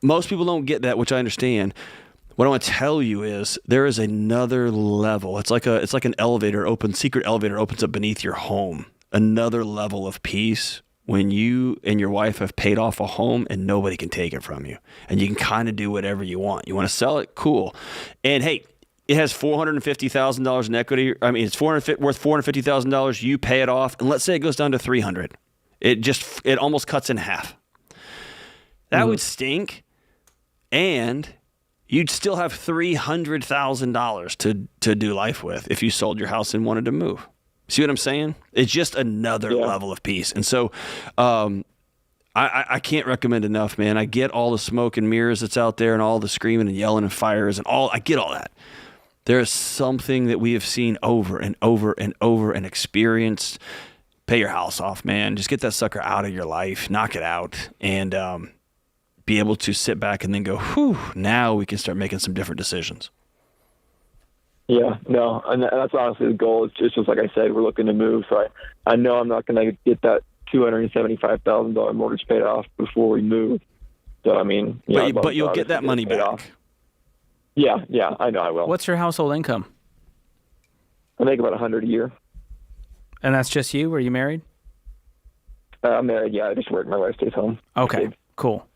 most people don't get that, which I understand. What I want to tell you is there is another level. It's like an elevator secret elevator opens up beneath your home. Another level of peace when you and your wife have paid off a home and nobody can take it from you. And you can kind of do whatever you want. You want to sell it? Cool. And hey, it has $450,000 in equity. I mean, it's worth $450,000. You pay it off, and let's say it goes down to $300,000. It almost cuts in half. That would stink. And you'd still have $300,000 to do life with if you sold your house and wanted to move. See what I'm saying? It's just another level of peace. And so I can't recommend enough, man. I get all the smoke and mirrors that's out there and all the screaming and yelling and fires and all. I get all that. There is something that we have seen over and over and over and experienced. Pay your house off, man. Just get that sucker out of your life. Knock it out. And be able to sit back and then go, whew, now we can start making some different decisions. Yeah, no, and that's honestly the goal. It's just like I said, we're looking to move. So I know I'm not going to get that $275,000 mortgage paid off before we move. So, I mean, but you'll get that money back. Off. Yeah, I know I will. What's your household income? I make about $100 a year. And that's just you? Are you married? I'm married, yeah. I just work. My wife stays home. Okay, cool.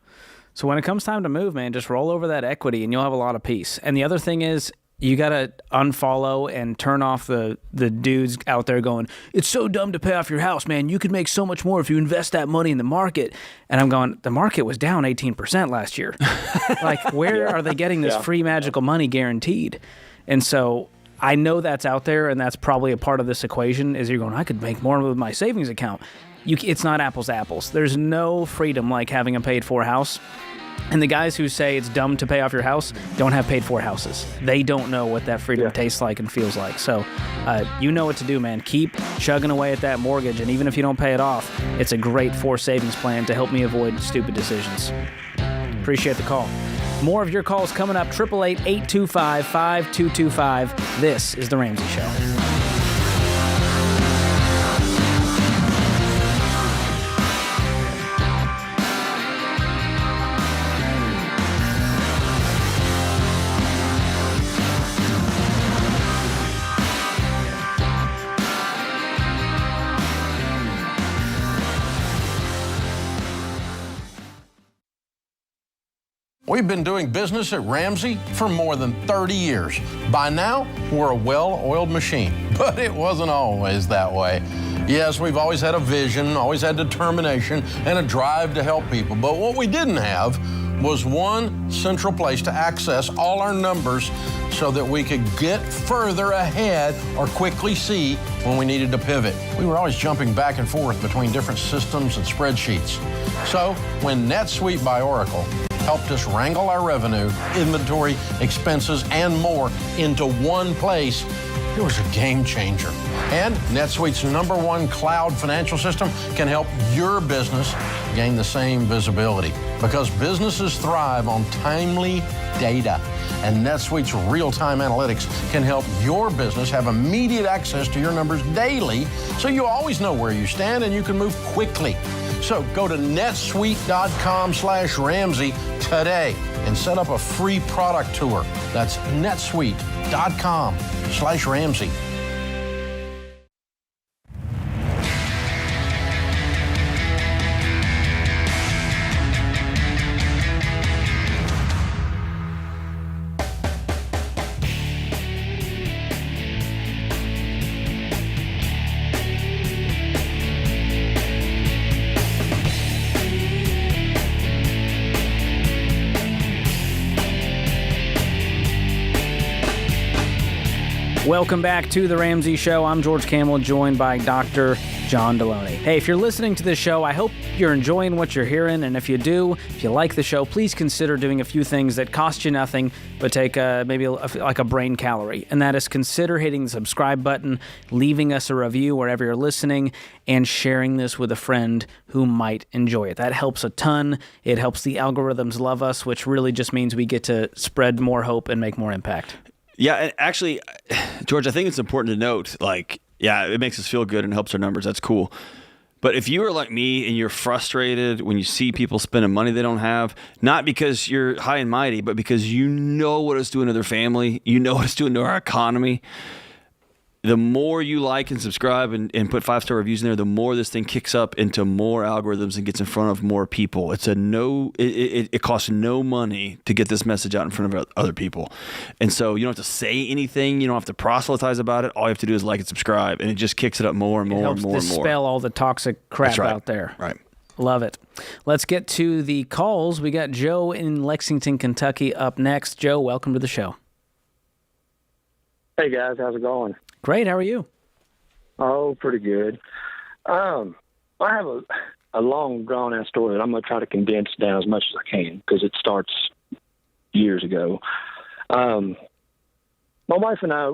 So when it comes time to move, man, just roll over that equity and you'll have a lot of peace. And the other thing is, you got to unfollow and turn off the dudes out there going, it's so dumb to pay off your house, man. You could make so much more if you invest that money in the market. And I'm going, the market was down 18% last year. Like, where are they getting this free magical money guaranteed? And so I know that's out there, and that's probably a part of this equation is you're going, I could make more with my savings account. It's not apples to apples. There's no freedom like having a paid-for house. And the guys who say it's dumb to pay off your house don't have paid-for houses. They don't know what that freedom tastes like and feels like. So you know what to do, man. Keep chugging away at that mortgage, and even if you don't pay it off, it's a great forced savings plan to help me avoid stupid decisions. Appreciate the call. More of your calls coming up, 888-825-5225. This is The Ramsay Show. We've been doing business at Ramsey for more than 30 years. By now, we're a well-oiled machine, but it wasn't always that way. Yes, we've always had a vision, always had determination, and a drive to help people. But what we didn't have was one central place to access all our numbers so that we could get further ahead or quickly see when we needed to pivot. We were always jumping back and forth between different systems and spreadsheets. So when NetSuite by Oracle helped us wrangle our revenue, inventory, expenses, and more into one place, it was a game changer. And NetSuite's #1 cloud financial system can help your business gain the same visibility, because businesses thrive on timely data. And NetSuite's real-time analytics can help your business have immediate access to your numbers daily, so you always know where you stand and you can move quickly. So go to netsuite.com/Ramsey today and set up a free product tour. That's netsuite.com/Ramsey. Welcome back to the Ramsay Show. I'm George Camel, joined by Dr. John Deloney. Hey, if you're listening to this show, I hope you're enjoying what you're hearing, and if you do, if you like the show, please consider doing a few things that cost you nothing, but take like a brain calorie, and that is consider hitting the subscribe button, leaving us a review wherever you're listening, and sharing this with a friend who might enjoy it. That helps a ton. It helps the algorithms love us, which really just means we get to spread more hope and make more impact. Yeah, and actually, George, I think it's important to note, it makes us feel good and helps our numbers. That's cool. But if you are like me and you're frustrated when you see people spending money they don't have, not because you're high and mighty, but because you know what it's doing to their family, you know what it's doing to our economy, the more you like and subscribe and put 5-star reviews in there, the more this thing kicks up into more algorithms and gets in front of more people. It costs no money to get this message out in front of other people. And so you don't have to say anything. You don't have to proselytize about it. All you have to do is like and subscribe, and it just kicks it up more and more and more and more. It helps dispel all the toxic crap out there. Right. Love it. Let's get to the calls. We got Joe in Lexington, Kentucky up next. Joe, welcome to the show. Hey, guys. How's it going? Great. How are you? Oh, pretty good. I have a long, drawn-out story that I'm going to try to condense down as much as I can because it starts years ago. My wife and I,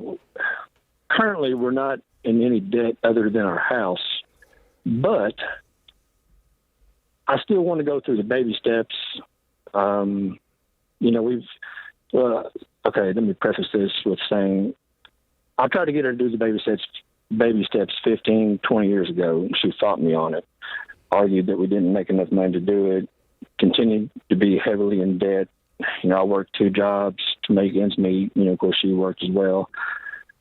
currently, we're not in any debt other than our house, but I still want to go through the baby steps. Okay, let me preface this with saying, I tried to get her to do the baby steps 15, 20 years ago, and she fought me on it, argued that we didn't make enough money to do it, continued to be heavily in debt. I worked 2 jobs to make ends meet. Of course, she worked as well.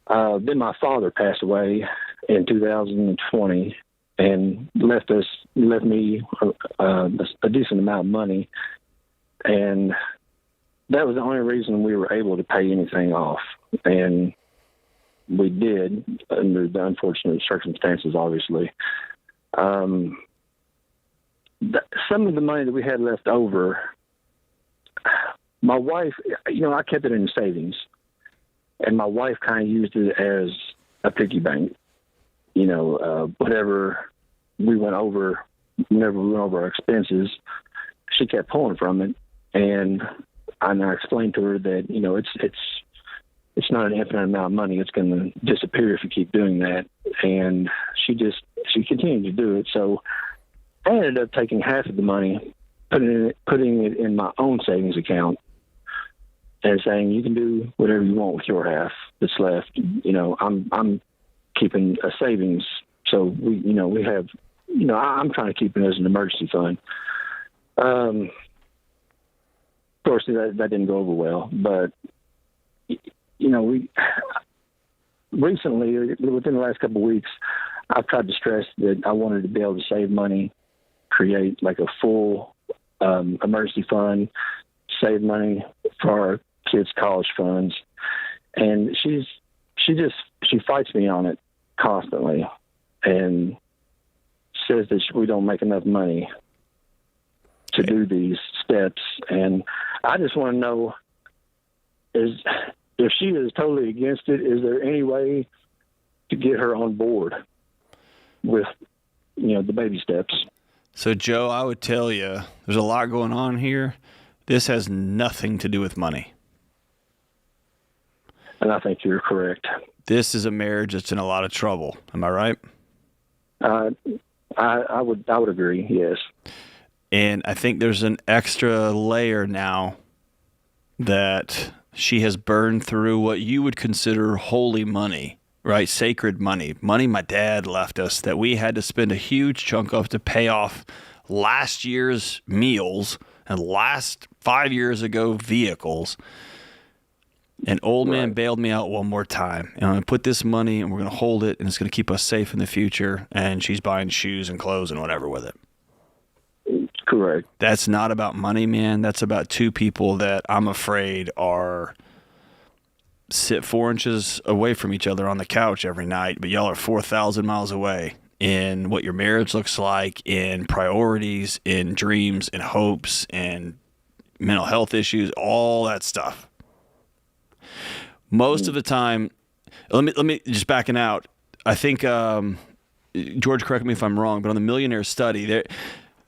Then my father passed away in 2020 and left me a decent amount of money, and that was the only reason we were able to pay anything off. And we did, under the unfortunate circumstances, obviously. Some of the money that we had left over, my wife, I kept it in savings, and my wife kind of used it as a piggy bank. Whenever we went over our expenses, she kept pulling from it, and I explained to her that, it's not an infinite amount of money. It's going to disappear if you keep doing that. And she continued to do it. So I ended up taking half of the money, putting it in my own savings account, and saying, you can do whatever you want with your half that's left. I'm keeping a savings. So we have, I'm trying to keep it as an emergency fund. Of course, that didn't go over well, but we recently, within the last couple of weeks, I've tried to stress that I wanted to be able to save money, create like a full emergency fund, save money for our kids' college funds. And she fights me on it constantly and says that we don't make enough money to do these steps. And I just want to know, if she is totally against it, is there any way to get her on board with, the baby steps? So, Joe, I would tell you, there's a lot going on here. This has nothing to do with money. And I think you're correct. This is a marriage that's in a lot of trouble. Am I right? I would agree, yes. And I think there's an extra layer now that she has burned through what you would consider holy money, right? Sacred money. Money my dad left us that we had to spend a huge chunk of to pay off last year's meals and last 5 years ago vehicles. And old man bailed me out one more time. And I'm going to put this money and we're going to hold it and it's going to keep us safe in the future. And she's buying shoes and clothes and whatever with it. Correct. That's not about money, man. That's about two people that I'm afraid sit 4 inches away from each other on the couch every night, but y'all are 4,000 miles away in what your marriage looks like, in priorities, in dreams, in hopes, and mental health issues, all that stuff. Most of the time, let me just backing out. I think George, correct me if I'm wrong, but on the millionaire study,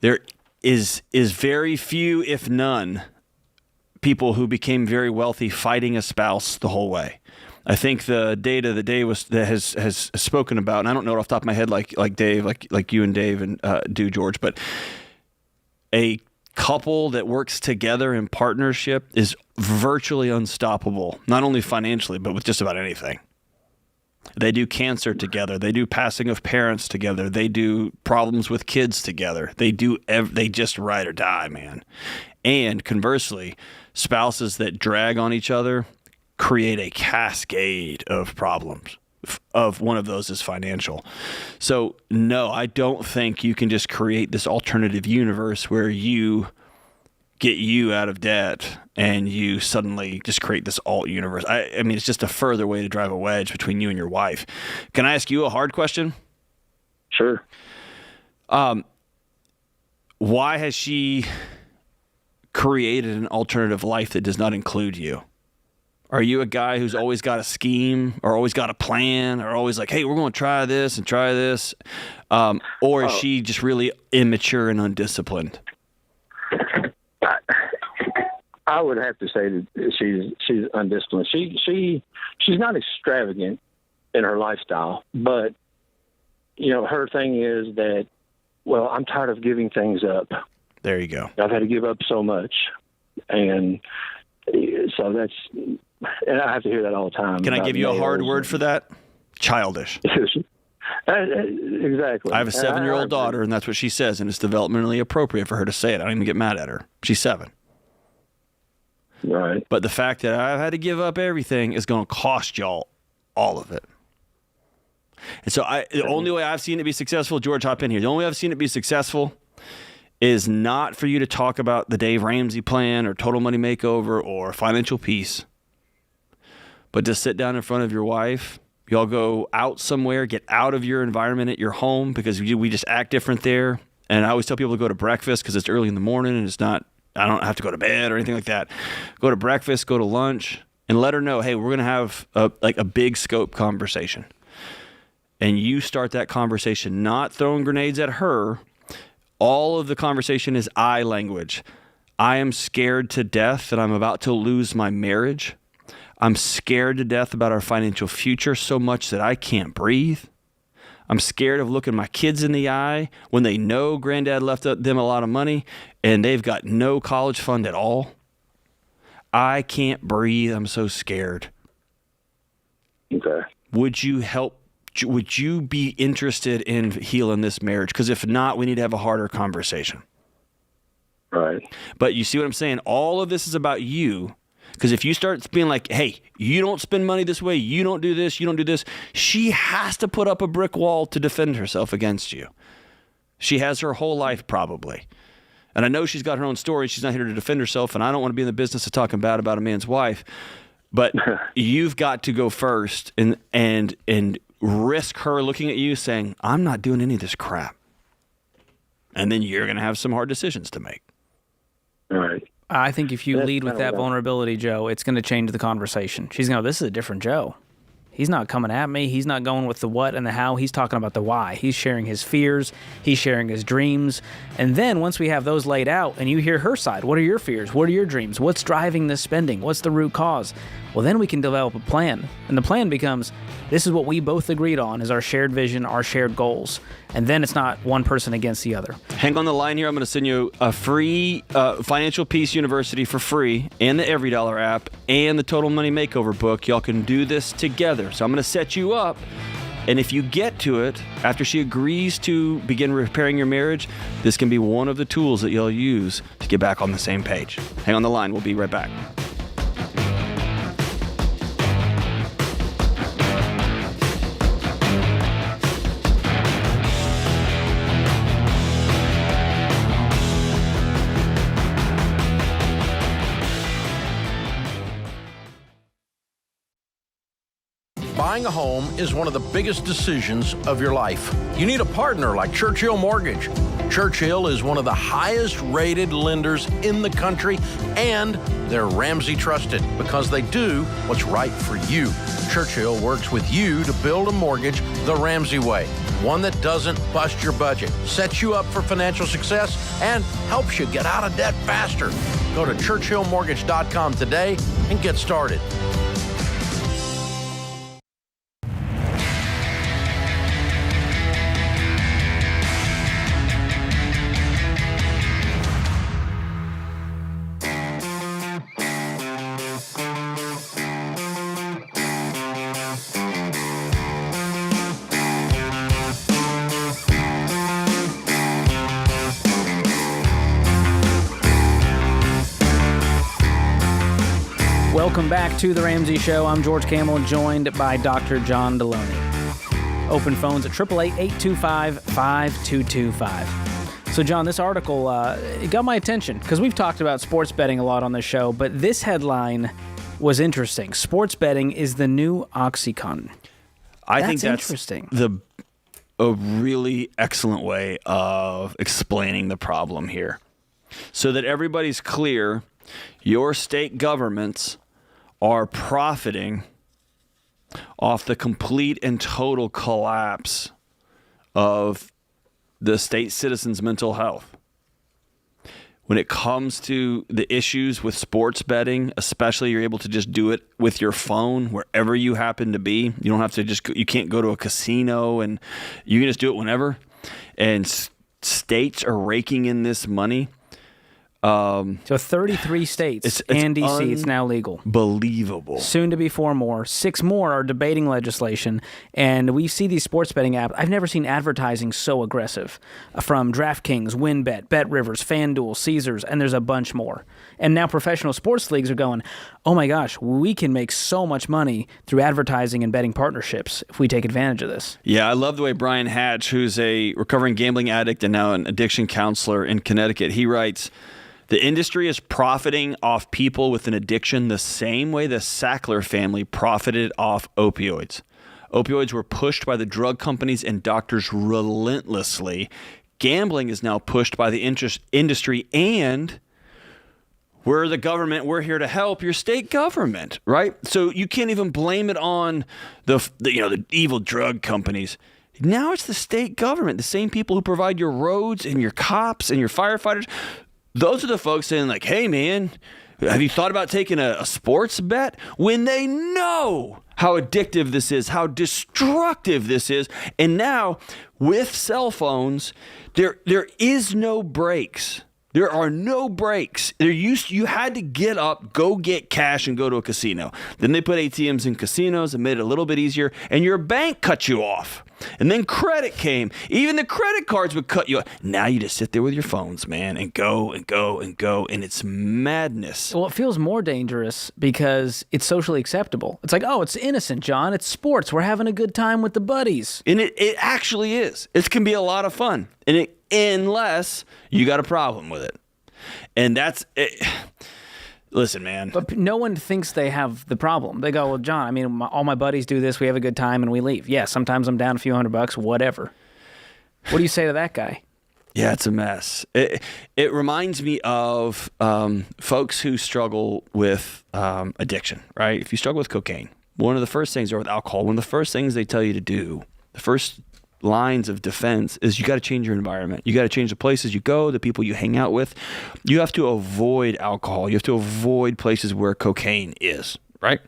there is very few, if none, people who became very wealthy fighting a spouse the whole way. I think the data that Dave has spoken about, and I don't know it off the top of my head like Dave, like you and Dave and do, George, but a couple that works together in partnership is virtually unstoppable, not only financially, but with just about anything. They do cancer together. They do passing of parents together. They do problems with kids together. They just ride or die, man. And conversely, spouses that drag on each other create a cascade of problems. Of one of those is financial. So no, I don't think you can just create this alternative universe where you get you out of debt and you suddenly just create this alt universe. I mean, it's just a further way to drive a wedge between you and your wife. Can I ask you a hard question? Sure. Why has she created an alternative life that does not include you? Are you a guy who's always got a scheme or always got a plan or always like, hey, we're going to try this and try this? Or is she just really immature and undisciplined? I would have to say that she's undisciplined. She's not extravagant in her lifestyle, but her thing is that, well, I'm tired of giving things up. There you go. I've had to give up so much, and so and I have to hear that all the time. Can I give you a hard word for that? Childish. Exactly. I have a 7-year-old daughter, and that's what she says, and it's developmentally appropriate for her to say it. I don't even get mad at her. She's 7. Right. But the fact that I've had to give up everything is going to cost y'all all of it. And so the only way I've seen it be successful, George, hop in here. The only way I've seen it be successful is not for you to talk about the Dave Ramsey plan or total money makeover or financial peace, but to sit down in front of your wife. Y'all go out somewhere, get out of your environment at your home because we just act different there. And I always tell people to go to breakfast because it's early in the morning and I don't have to go to bed or anything like that. Go to breakfast, go to lunch, and let her know, hey, we're going to have a big scope conversation. And you start that conversation not throwing grenades at her. All of the conversation is I language. I am scared to death that I'm about to lose my marriage. I'm scared to death about our financial future so much that I can't breathe. I'm scared of looking my kids in the eye when they know granddad left them a lot of money and they've got no college fund at all. I can't breathe. I'm so scared. Okay. Would you be interested in healing this marriage? Because if not, we need to have a harder conversation. Right. But you see what I'm saying? All of this is about you. Because if you start being like, hey, you don't spend money this way, you don't do this, you don't do this, she has to put up a brick wall to defend herself against you. She has her whole life probably. And I know she's got her own story. She's not here to defend herself, and I don't want to be in the business of talking bad about a man's wife. But you've got to go first and risk her looking at you saying, I'm not doing any of this crap. And then you're going to have some hard decisions to make. All right. I think if you lead with that vulnerability, Joe, it's going to change the conversation. She's going to go, this is a different Joe. He's not coming at me. He's not going with the what and the how. He's talking about the why. He's sharing his fears. He's sharing his dreams. And then once we have those laid out and you hear her side, what are your fears? What are your dreams? What's driving this spending? What's the root cause? Well, then we can develop a plan. And the plan becomes, this is what we both agreed on is our shared vision, our shared goals. And then it's not one person against the other. Hang on the line here. I'm going to send you a free Financial Peace University for free, and the EveryDollar app, and the Total Money Makeover book. Y'all can do this together. So I'm going to set you up. And if you get to it, after she agrees to begin repairing your marriage, this can be one of the tools that you'll use to get back on the same page. Hang on the line. We'll be right back. Buying a home is one of the biggest decisions of your life. You need a partner like Churchill Mortgage. Churchill is one of the highest rated lenders in the country, and they're Ramsey trusted because they do what's right for you. Churchill works with you to build a mortgage the Ramsey way, one that doesn't bust your budget, sets you up for financial success, and helps you get out of debt faster. Go to churchillmortgage.com today and get started. Welcome back to The Ramsay Show. I'm George Camel, joined by Dr. John Deloney. Open phones at 888-825-5225. So, John, this article it got my attention because we've talked about sports betting a lot on this show, but this headline was interesting. Sports betting is the new OxyContin. I think that's interesting. A really excellent way of explaining the problem here. So that everybody's clear, your state governments are profiting off the complete and total collapse of the state citizens' mental health. When it comes to the issues with sports betting, especially, you're able to just do it with your phone wherever you happen to be. You don't have to you can't go to a casino, and you can just do it whenever. And states are raking in this money. So 33 states and D.C. it's now legal. Believable. Soon to be 4 more. 6 more are debating legislation. And we see these sports betting apps. I've never seen advertising so aggressive. From DraftKings, WynnBET, BetRivers, FanDuel, Caesars, and there's a bunch more. And now professional sports leagues are going, oh my gosh, we can make so much money through advertising and betting partnerships if we take advantage of this. Yeah, I love the way Brian Hatch, who's a recovering gambling addict and now an addiction counselor in Connecticut, he writes, the industry is profiting off people with an addiction the same way the Sackler family profited off opioids. Opioids were pushed by the drug companies and doctors relentlessly. Gambling is now pushed by the industry, and we're the government. We're here to help your state government, right? So you can't even blame it on the evil drug companies. Now it's the state government, the same people who provide your roads and your cops and your firefighters. Those are the folks saying, like, hey, man, have you thought about taking a sports bet? When they know how addictive this is, how destructive this is. And now, with cell phones, there is no breaks. There are no breaks. You had to get up, go get cash, and go to a casino. Then they put ATMs in casinos and made it a little bit easier, and your bank cut you off. And then credit came. Even the credit cards would cut you off. Now you just sit there with your phones, man, and go and go and go, and it's madness. Well, it feels more dangerous because it's socially acceptable. It's like, oh, it's innocent, John. It's sports. We're having a good time with the buddies. And it actually is. It can be a lot of fun. And unless you got a problem with it. And that's it. Listen, man. But no one thinks they have the problem. They go, well, John, I mean, all my buddies do this. We have a good time and we leave. Yeah, sometimes I'm down a few $100, whatever. What do you say to that guy? Yeah, it's a mess. It reminds me of folks who struggle with addiction, right? If you struggle with cocaine, one of the first things, or with alcohol, one of the first things they tell you to do, the first lines of defense is you got to change your environment. You got to change the places you go, the people you hang out with. You have to avoid alcohol. You have to avoid places where cocaine is, right?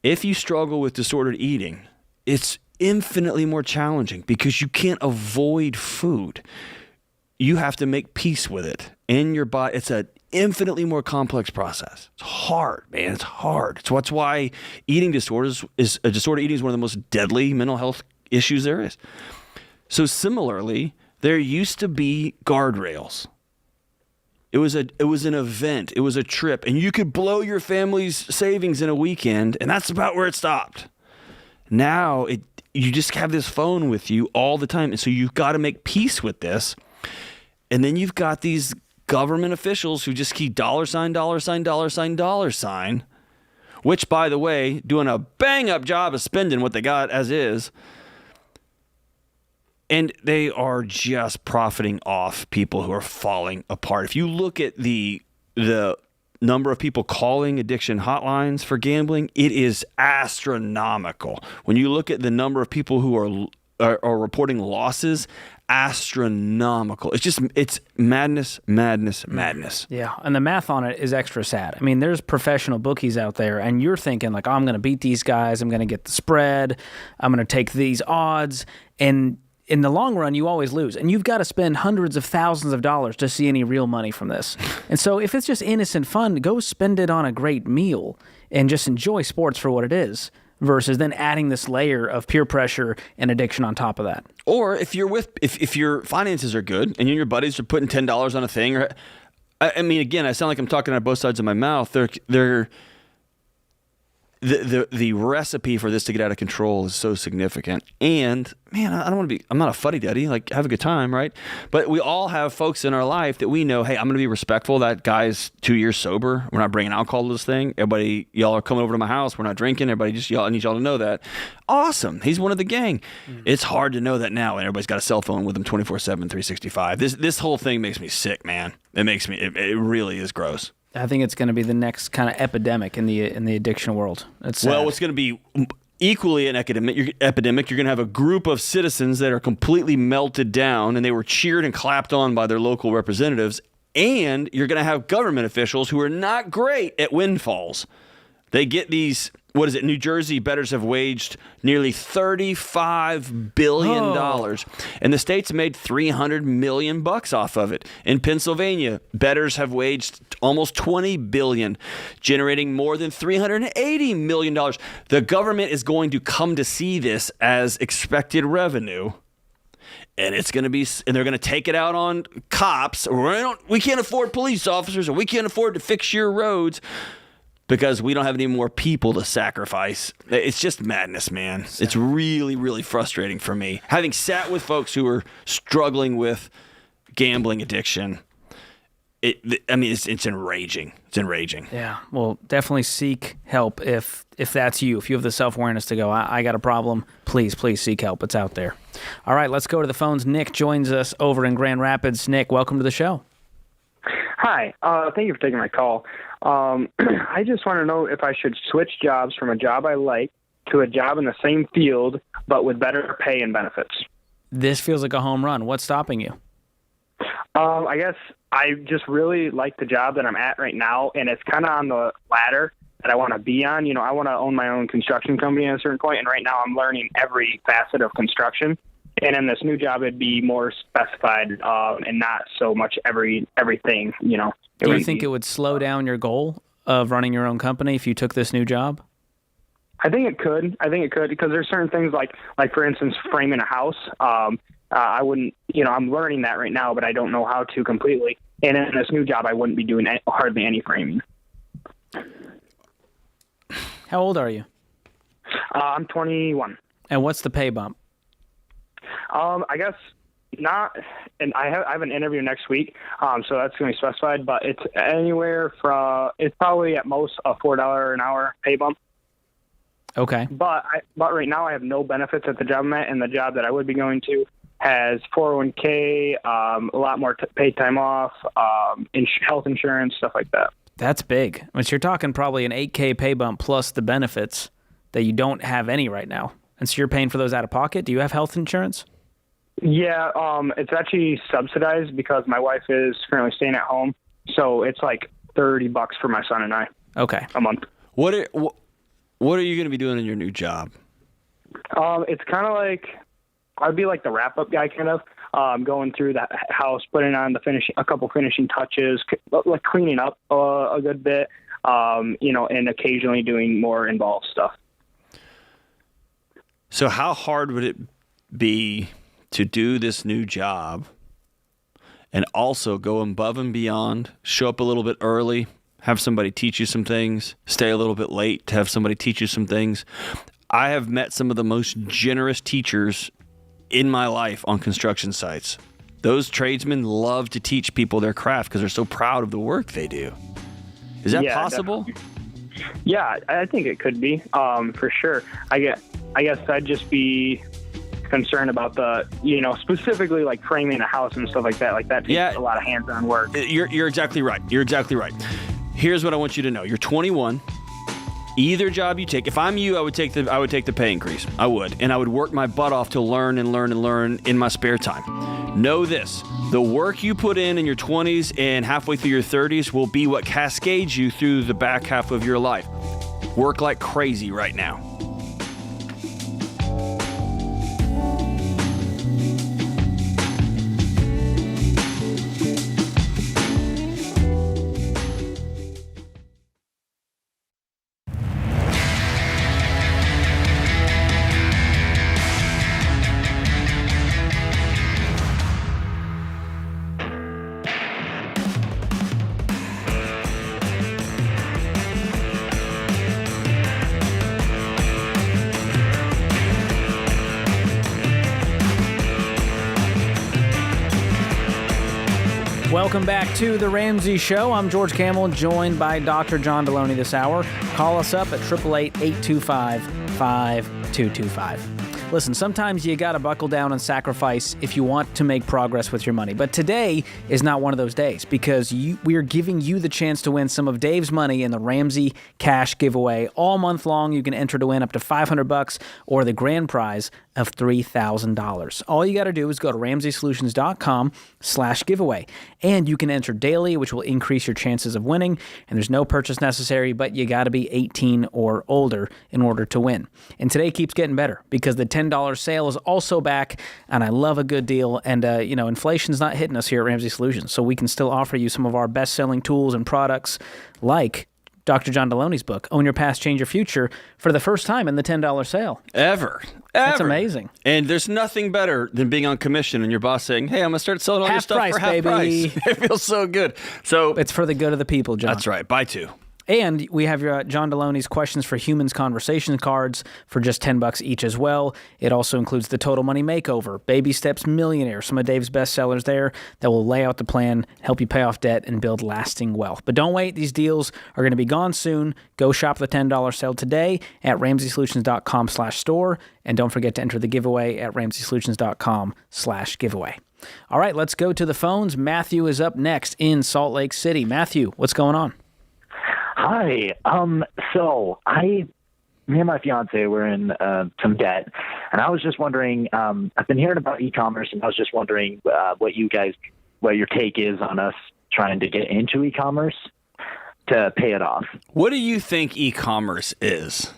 If you struggle with disordered eating, it's infinitely more challenging because you can't avoid food. You have to make peace with it in your body. It's an infinitely more complex process. It's hard, man. It's hard. So that's why eating disorders disordered eating is one of the most deadly mental health issues there is. So similarly, there used to be guardrails. It was an event. It was a trip, and you could blow your family's savings in a weekend, and that's about where it stopped. Now you just have this phone with you all the time, and so you've got to make peace with this. And then you've got these government officials who just keep $, $, which, by the way, doing a bang-up job of spending what they got as is. And they are just profiting off people who are falling apart. If you look at the number of people calling addiction hotlines for gambling, it is astronomical. When you look at the number of people who are reporting losses, astronomical. It's madness. Yeah, and the math on it is extra sad. I mean, there's professional bookies out there, and you're thinking, like, oh, I'm going to beat these guys. I'm going to get the spread. I'm going to take these odds. And in the long run, you always lose. And you've got to spend hundreds of thousands of dollars to see any real money from this. And so if it's just innocent fun, go spend it on a great meal and just enjoy sports for what it is, versus then adding this layer of peer pressure and addiction on top of that. Or if your finances are good and you and your buddies are putting $10 on a thing, or I mean, again, I sound like I'm talking out of both sides of my mouth. The recipe for this to get out of control is so significant. And man, I'm not a fuddy-duddy, like, have a good time, right? But we all have folks in our life that we know, hey, I'm going to be respectful. That guy's 2 years sober. We're not bringing alcohol to this thing. Y'all are coming over to my house. We're not drinking. I need y'all to know that. Awesome. He's one of the gang. It's hard to know that now, and everybody's got a cell phone with them 24/7, 365. This whole thing makes me sick, man. It really is gross. I think it's going to be the next kind of epidemic in the addiction world. It's sad. Well, what's going to be equally an epidemic, you're going to have a group of citizens that are completely melted down, and they were cheered and clapped on by their local representatives, and you're going to have government officials who are not great at windfalls. They get these, New Jersey bettors have waged nearly $35 billion, and the state's made $300 million off of it. In Pennsylvania, bettors have waged almost $20 billion, generating more than $380 million. The government is going to come to see this as expected revenue, and they're going to take it out on cops. We can't afford police officers, or we can't afford to fix your roads, because we don't have any more people to sacrifice. It's just madness, man. It's really, really frustrating for me. Having sat with folks who are struggling with gambling addiction, it's enraging. It's enraging. Yeah, well, definitely seek help if that's you. If you have the self-awareness to go, I got a problem, please seek help. It's out there. All right, let's go to the phones. Nick joins us over in Grand Rapids. Nick, welcome to the show. Hi, thank you for taking my call. I just want to know if I should switch jobs from a job I like to a job in the same field, but with better pay and benefits. This feels like a home run. What's stopping you? I guess I just really like the job that I'm at right now, and it's kind of on the ladder that I want to be on. I want to own my own construction company at a certain point, and right now I'm learning every facet of construction. And in this new job, it'd be more specified and not so much everything, Do you think it would slow down your goal of running your own company if you took this new job? I think it could because there's certain things like for instance, framing a house. I wouldn't, I'm learning that right now, but I don't know how to completely. And in this new job, I wouldn't be doing hardly any framing. How old are you? I'm 21. And what's the pay bump? I guess Not, and I have an interview next week, so that's going to be specified. But it's it's probably at most a $4 an hour pay bump. Okay. But right now I have no benefits at the job I'm at, and the job that I would be going to has 401k, a lot more paid time off, health insurance, stuff like that. That's big. Which you're talking probably an $8K pay bump plus the benefits that you don't have any right now. And so you're paying for those out of pocket. Do you have health insurance? Yeah, it's actually subsidized because my wife is currently staying at home, so it's like $30 for my son and I. Okay. A month. What are you going to be doing in your new job? It's kind of like I'd be like the wrap-up guy, kind of going through the house, putting on a couple finishing touches, like cleaning up a good bit, and occasionally doing more involved stuff. So how hard would it be to do this new job and also go above and beyond, show up a little bit early, have somebody teach you some things, stay a little bit late to have somebody teach you some things? I have met some of the most generous teachers in my life on construction sites. Those tradesmen love to teach people their craft because they're so proud of the work they do. Is that possible? Definitely. Yeah, I think it could be, for sure. I guess I'd just be concerned about the, specifically like framing a house and stuff like that. Like that takes a lot of hands-on work. You're exactly right. You're exactly right. Here's what I want you to know. You're 21. Either job you take, if I'm you, I would take the pay increase. I would. And I would work my butt off to learn in my spare time. Know this. The work you put in your 20s and halfway through your 30s will be what cascades you through the back half of your life. Work like crazy right now. Welcome back to the Ramsay Show. I'm George Camel, joined by Dr. John Deloney this hour. Call us up at 888-825-5225. Listen, sometimes you got to buckle down and sacrifice if you want to make progress with your money. But today is not one of those days because we are giving you the chance to win some of Dave's money in the Ramsay Cash Giveaway. All month long, you can enter to win up to $500 or the grand prize of $3,000. All you got to do is go to RamsaySolutions.com/giveaway. And you can enter daily, which will increase your chances of winning. And there's no purchase necessary, but you got to be 18 or older in order to win. And today keeps getting better because the $10 sale is also back, and I love a good deal. And, inflation's not hitting us here at Ramsay Solutions, so we can still offer you some of our best-selling tools and products like Dr. John Deloney's book, Own Your Past, Change Your Future, for the first time in the $10 sale. Ever. That's amazing. And there's nothing better than being on commission and your boss saying, hey, I'm going to start selling all your stuff for half price. It feels so good. So it's for the good of the people, John. That's right. Buy two. And we have your John Deloney's Questions for Humans conversation cards for just $10 each as well. It also includes the Total Money Makeover, Baby Steps Millionaire, some of Dave's best sellers there that will lay out the plan, help you pay off debt, and build lasting wealth. But don't wait. These deals are going to be gone soon. Go shop the $10 sale today at RamsaySolutions.com/store. And don't forget to enter the giveaway at RamsaySolutions.com/giveaway. All right, let's go to the phones. Matthew is up next in Salt Lake City. Matthew, what's going on? Hi. So me and my fiance were in some debt, and I was just wondering. I've been hearing about e-commerce, and I was just wondering what your take is on us trying to get into e-commerce to pay it off. What do you think e-commerce is?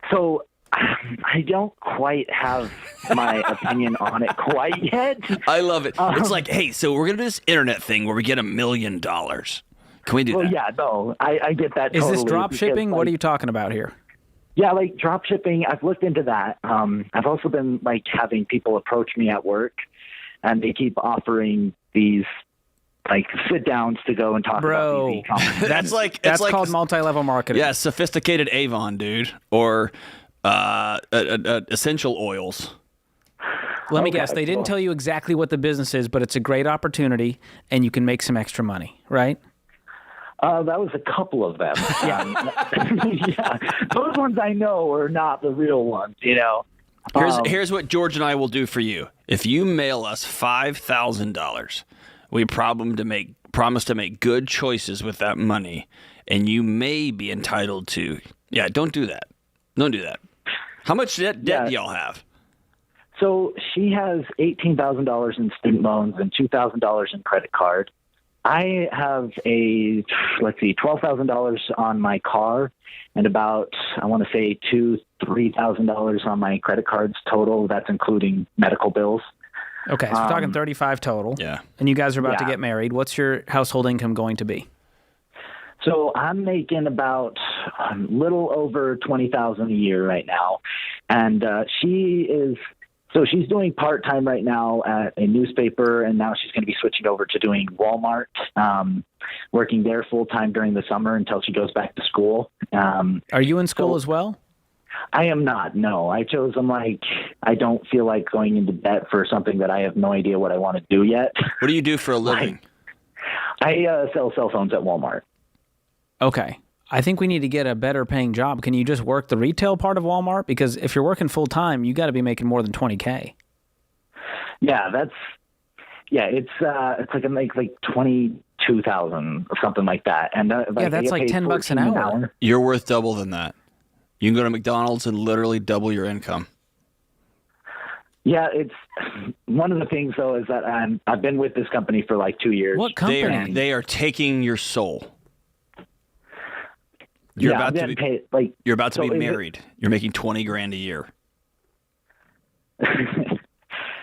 So I don't quite have my opinion on it quite yet. I love it. It's like, hey, so we're gonna do this internet thing where we get $1 million. Can we do that? Well, yeah, no, I get that. Is totally this drop shipping? Because, what are you talking about here? Yeah, like drop shipping. I've looked into that. I've also been having people approach me at work, and they keep offering these sit downs to go and talk about these e-commerce. That's called multi-level marketing. Yeah, sophisticated Avon, dude, or essential oils. Let me guess. They didn't tell you exactly what the business is, but it's a great opportunity, and you can make some extra money, right? That was a couple of them. Yeah. Those ones I know are not the real ones, you know. Here's what George and I will do for you. If you mail us $5,000, we promise to make good choices with that money, and you may be entitled to. Yeah, don't do that. Don't do that. How much debt do y'all have? So she has $18,000 in student loans and $2,000 in credit card. I have $12,000 on my car and about, I want to say $3,000 on my credit cards total. That's including medical bills. Okay, so we're talking 35 total. Yeah. And you guys are about to get married. What's your household income going to be? So I'm making about a little over $20,000 a year right now. And she's doing part-time right now at a newspaper, and now she's going to be switching over to doing Walmart, working there full-time during the summer until she goes back to school. Are you in school as well? I am not, no. I don't feel like going into debt for something that I have no idea what I want to do yet. What do you do for a living? I sell cell phones at Walmart. Okay. I think we need to get a better paying job. Can you just work the retail part of Walmart? Because if you're working full time, you got to be making more than $20K. Yeah, it's like I make like $22,000 or something like that. And that's like $10 an hour. You're worth double than that. You can go to McDonald's and literally double your income. Yeah, it's one of the things though is that I've been with this company for like 2 years. What company? They are taking your soul. You're about to be married. You're making $20,000 a year.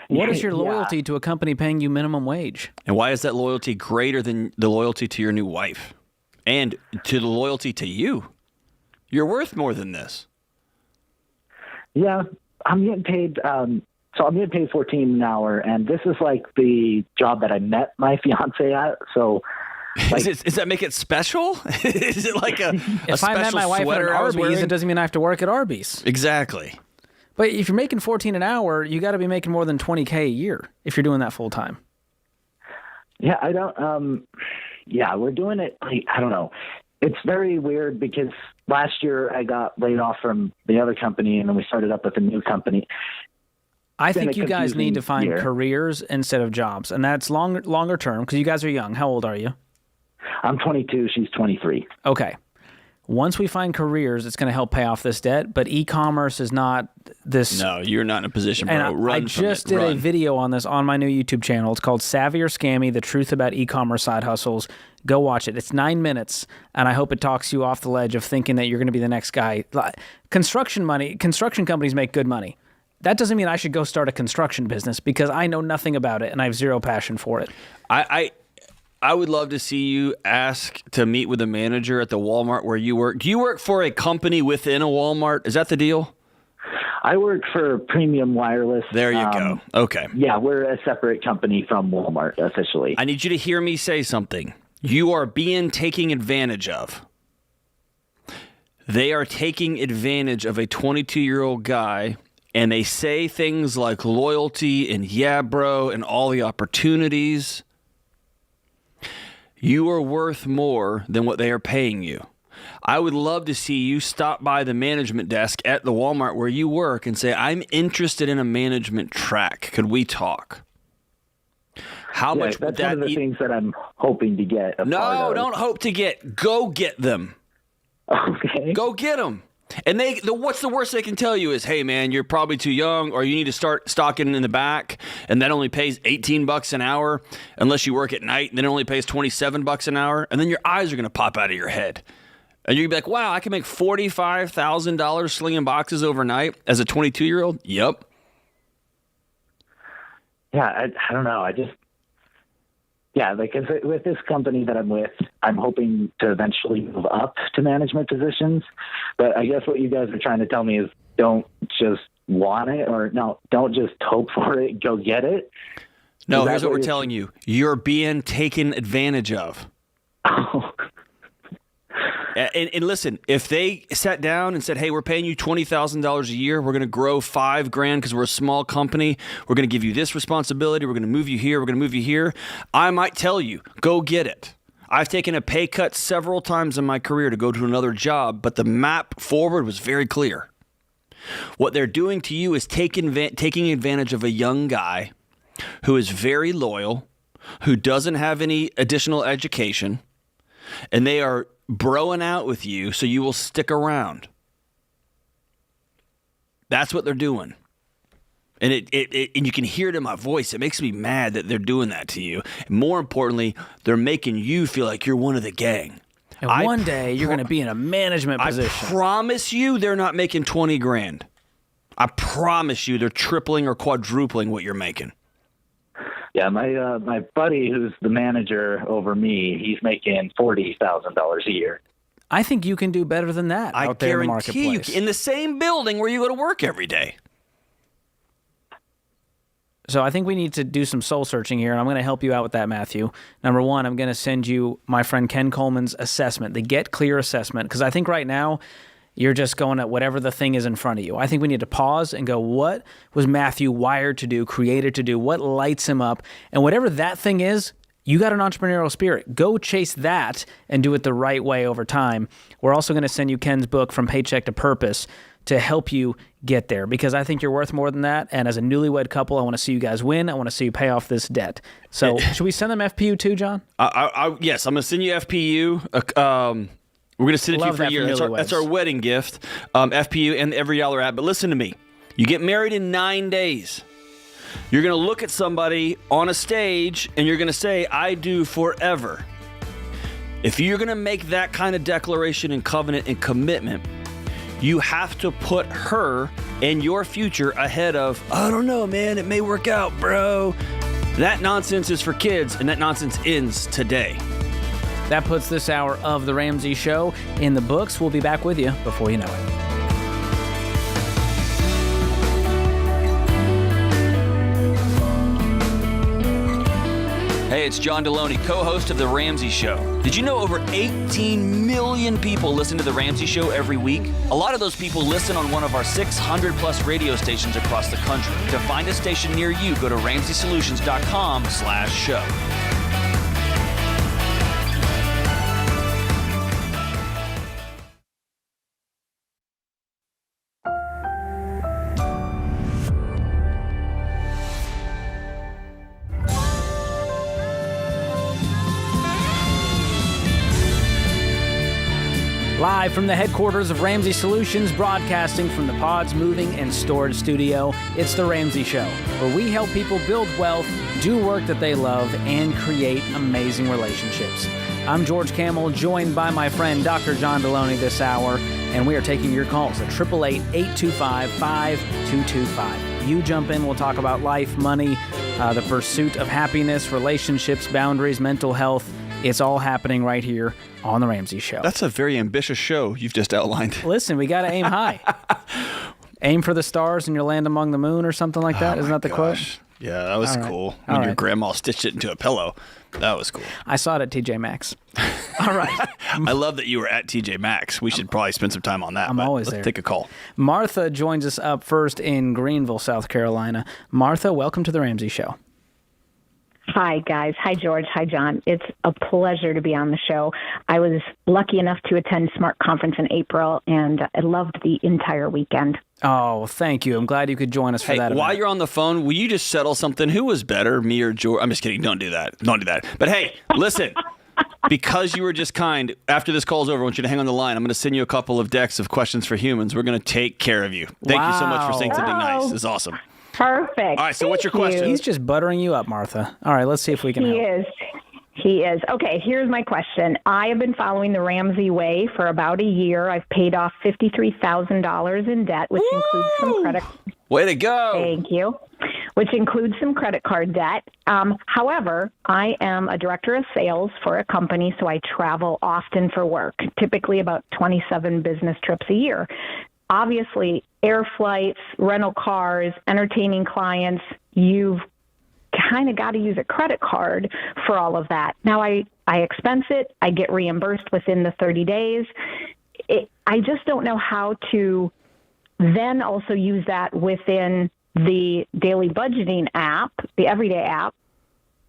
What is your loyalty to a company paying you minimum wage? And why is that loyalty greater than the loyalty to your new wife and to the loyalty to you? You're worth more than this. Yeah, I'm getting paid. So I'm getting paid $14 an hour, and this is like the job that I met my fiance at. So. Does that make it special? Is it like a if special I met my wife at Arby's, it doesn't mean I have to work at Arby's. Exactly. But if you're making $14 an hour, you got to be making more than $20K a year if you're doing that full time. Yeah, I don't. We're doing it. I don't know. It's very weird because last year I got laid off from the other company, and then we started up with a new company. I think you guys need to find careers instead of jobs, and that's longer term because you guys are young. How old are you? I'm 22. She's 23. Okay. Once we find careers, it's going to help pay off this debt, but e-commerce is not this. No, you're not in a position, bro. And I just did a video on this on my new YouTube channel. It's called Savvy or Scammy, The Truth About E-Commerce Side Hustles. Go watch it. It's 9 minutes, and I hope it talks you off the ledge of thinking that you're going to be the next guy. Construction companies make good money. That doesn't mean I should go start a construction business because I know nothing about it and I have zero passion for it. I would love to see you ask to meet with a manager at the Walmart where you work. Do you work for a company within a Walmart? Is that the deal? I work for Premium Wireless. There you go. Okay. Yeah, we're a separate company from Walmart officially. I need you to hear me say something. You are being taken advantage of. They are taking advantage of a 22-year-old guy, and they say things like loyalty and yeah, bro, and all the opportunities. You are worth more than what they are paying you. I would love to see you stop by the management desk at the Walmart where you work and say, I'm interested in a management track. Could we talk? How much would that one of the things that I'm hoping to get. No, don't hope to get. Go get them. Okay. Go get them. And what's the worst they can tell you is, hey, man, you're probably too young, or you need to start stocking in the back, and that only pays $18 an hour unless you work at night, and then it only pays $27 an hour, and then your eyes are going to pop out of your head. And you're going to be like, wow, I can make $45,000 slinging boxes overnight as a 22-year-old? Yep. Yeah, I don't know. With this company that I'm with, I'm hoping to eventually move up to management positions. But I guess what you guys are trying to tell me is don't just want it, or no, don't just hope for it, go get it. No, here's what we're telling you. You're being taken advantage of. Oh. And listen, if they sat down and said, hey, we're paying you $20,000 a year, we're going to grow $5,000 because we're a small company, we're going to give you this responsibility, we're going to move you here, we're going to move you here, I might tell you, go get it. I've taken a pay cut several times in my career to go to another job, but the map forward was very clear. What they're doing to you is taking advantage of a young guy who is very loyal, who doesn't have any additional education, and they are broing out with you so you will stick around. That's what they're doing. And and you can hear it in my voice. It makes me mad that they're doing that to you. And more importantly, they're making you feel like you're one of the gang. And one day you're going to be in a management position. I promise you they're not making $20,000. I promise you they're tripling or quadrupling what you're making. Yeah, my buddy who's the manager over me, he's making $40,000 a year. I think you can do better than that out there in the marketplace. I guarantee you, in the same building where you go to work every day. So I think we need to do some soul searching here, and I'm going to help you out with that, Matthew. Number one, I'm going to send you my friend Ken Coleman's assessment, the Get Clear assessment, because I think right now you're just going at whatever the thing is in front of you. I think we need to pause and go, what was Matthew wired to do, created to do, what lights him up? And whatever that thing is, you got an entrepreneurial spirit. Go chase that and do it the right way over time. We're also going to send you Ken's book, From Paycheck to Purpose, to help you get there, because I think you're worth more than that. And as a newlywed couple, I want to see you guys win. I want to see you pay off this debt. So should we send them FPU too, John? Yes, I'm going to send you FPU. We're going to send it to you for a year. That's our wedding gift, FPU and every dollar app. But listen to me. You get married in 9 days. You're going to look at somebody on a stage and you're going to say, I do forever. If you're going to make that kind of declaration and covenant and commitment, you have to put her and your future ahead of, I don't know, man, it may work out, bro. That nonsense is for kids, and that nonsense ends today. That puts this hour of The Ramsay Show in the books. We'll be back with you before you know it. Hey, it's John Deloney, co-host of The Ramsay Show. Did you know over 18 million people listen to The Ramsay Show every week? A lot of those people listen on one of our 600-plus radio stations across the country. To find a station near you, go to RamsaySolutions.com/show. Live from the headquarters of Ramsay Solutions, broadcasting from the Pods Moving and Storage Studio, it's The Ramsay Show, where we help people build wealth, do work that they love, and create amazing relationships. I'm George Camel, joined by my friend Dr. John Deloney this hour, and we are taking your calls at 888-825-5225. You jump in, we'll talk about life, money, the pursuit of happiness, relationships, boundaries, mental health. It's all happening right here on The Ramsay Show. That's a very ambitious show you've just outlined. Listen, we got to aim high. Aim for the stars and you'll land among the moon or something like that. Isn't that the quote? Yeah, that was cool. When your grandma stitched it into a pillow. That was cool. I saw it at TJ Maxx. All right. I love that you were at TJ Maxx. We should probably spend some time on that. I'm always there. Let's take a call. Martha joins us up first in Greenville, South Carolina. Martha, welcome to The Ramsay Show. Hi, guys. Hi, George. Hi, John. It's a pleasure to be on the show. I was lucky enough to attend Smart Conference in April, and I loved the entire weekend. Oh, thank you. I'm glad you could join us for that. While you're on the phone, will you just settle something? Who was better, me or George? I'm just kidding. Don't do that. Don't do that. But hey, listen, because you were just kind, after this call's over, I want you to hang on the line. I'm going to send you a couple of decks of questions for humans. We're going to take care of you. Thank you so much for saying something nice. It's awesome. Perfect. All right, so what's your question? He's just buttering you up, Martha. All right, let's see if we can help. He is. Okay, here's my question. I have been following the Ramsey way for about a year. I've paid off $53,000 in debt, which includes some credit. Way to go. Thank you. Which includes some credit card debt. However, I am a director of sales for a company, so I travel often for work, typically about 27 business trips a year. Obviously, air flights, rental cars, entertaining clients, you've kind of got to use a credit card for all of that. Now I expense it. I get reimbursed within the 30 days. I just don't know how to then also use that within the daily budgeting app, the everyday app.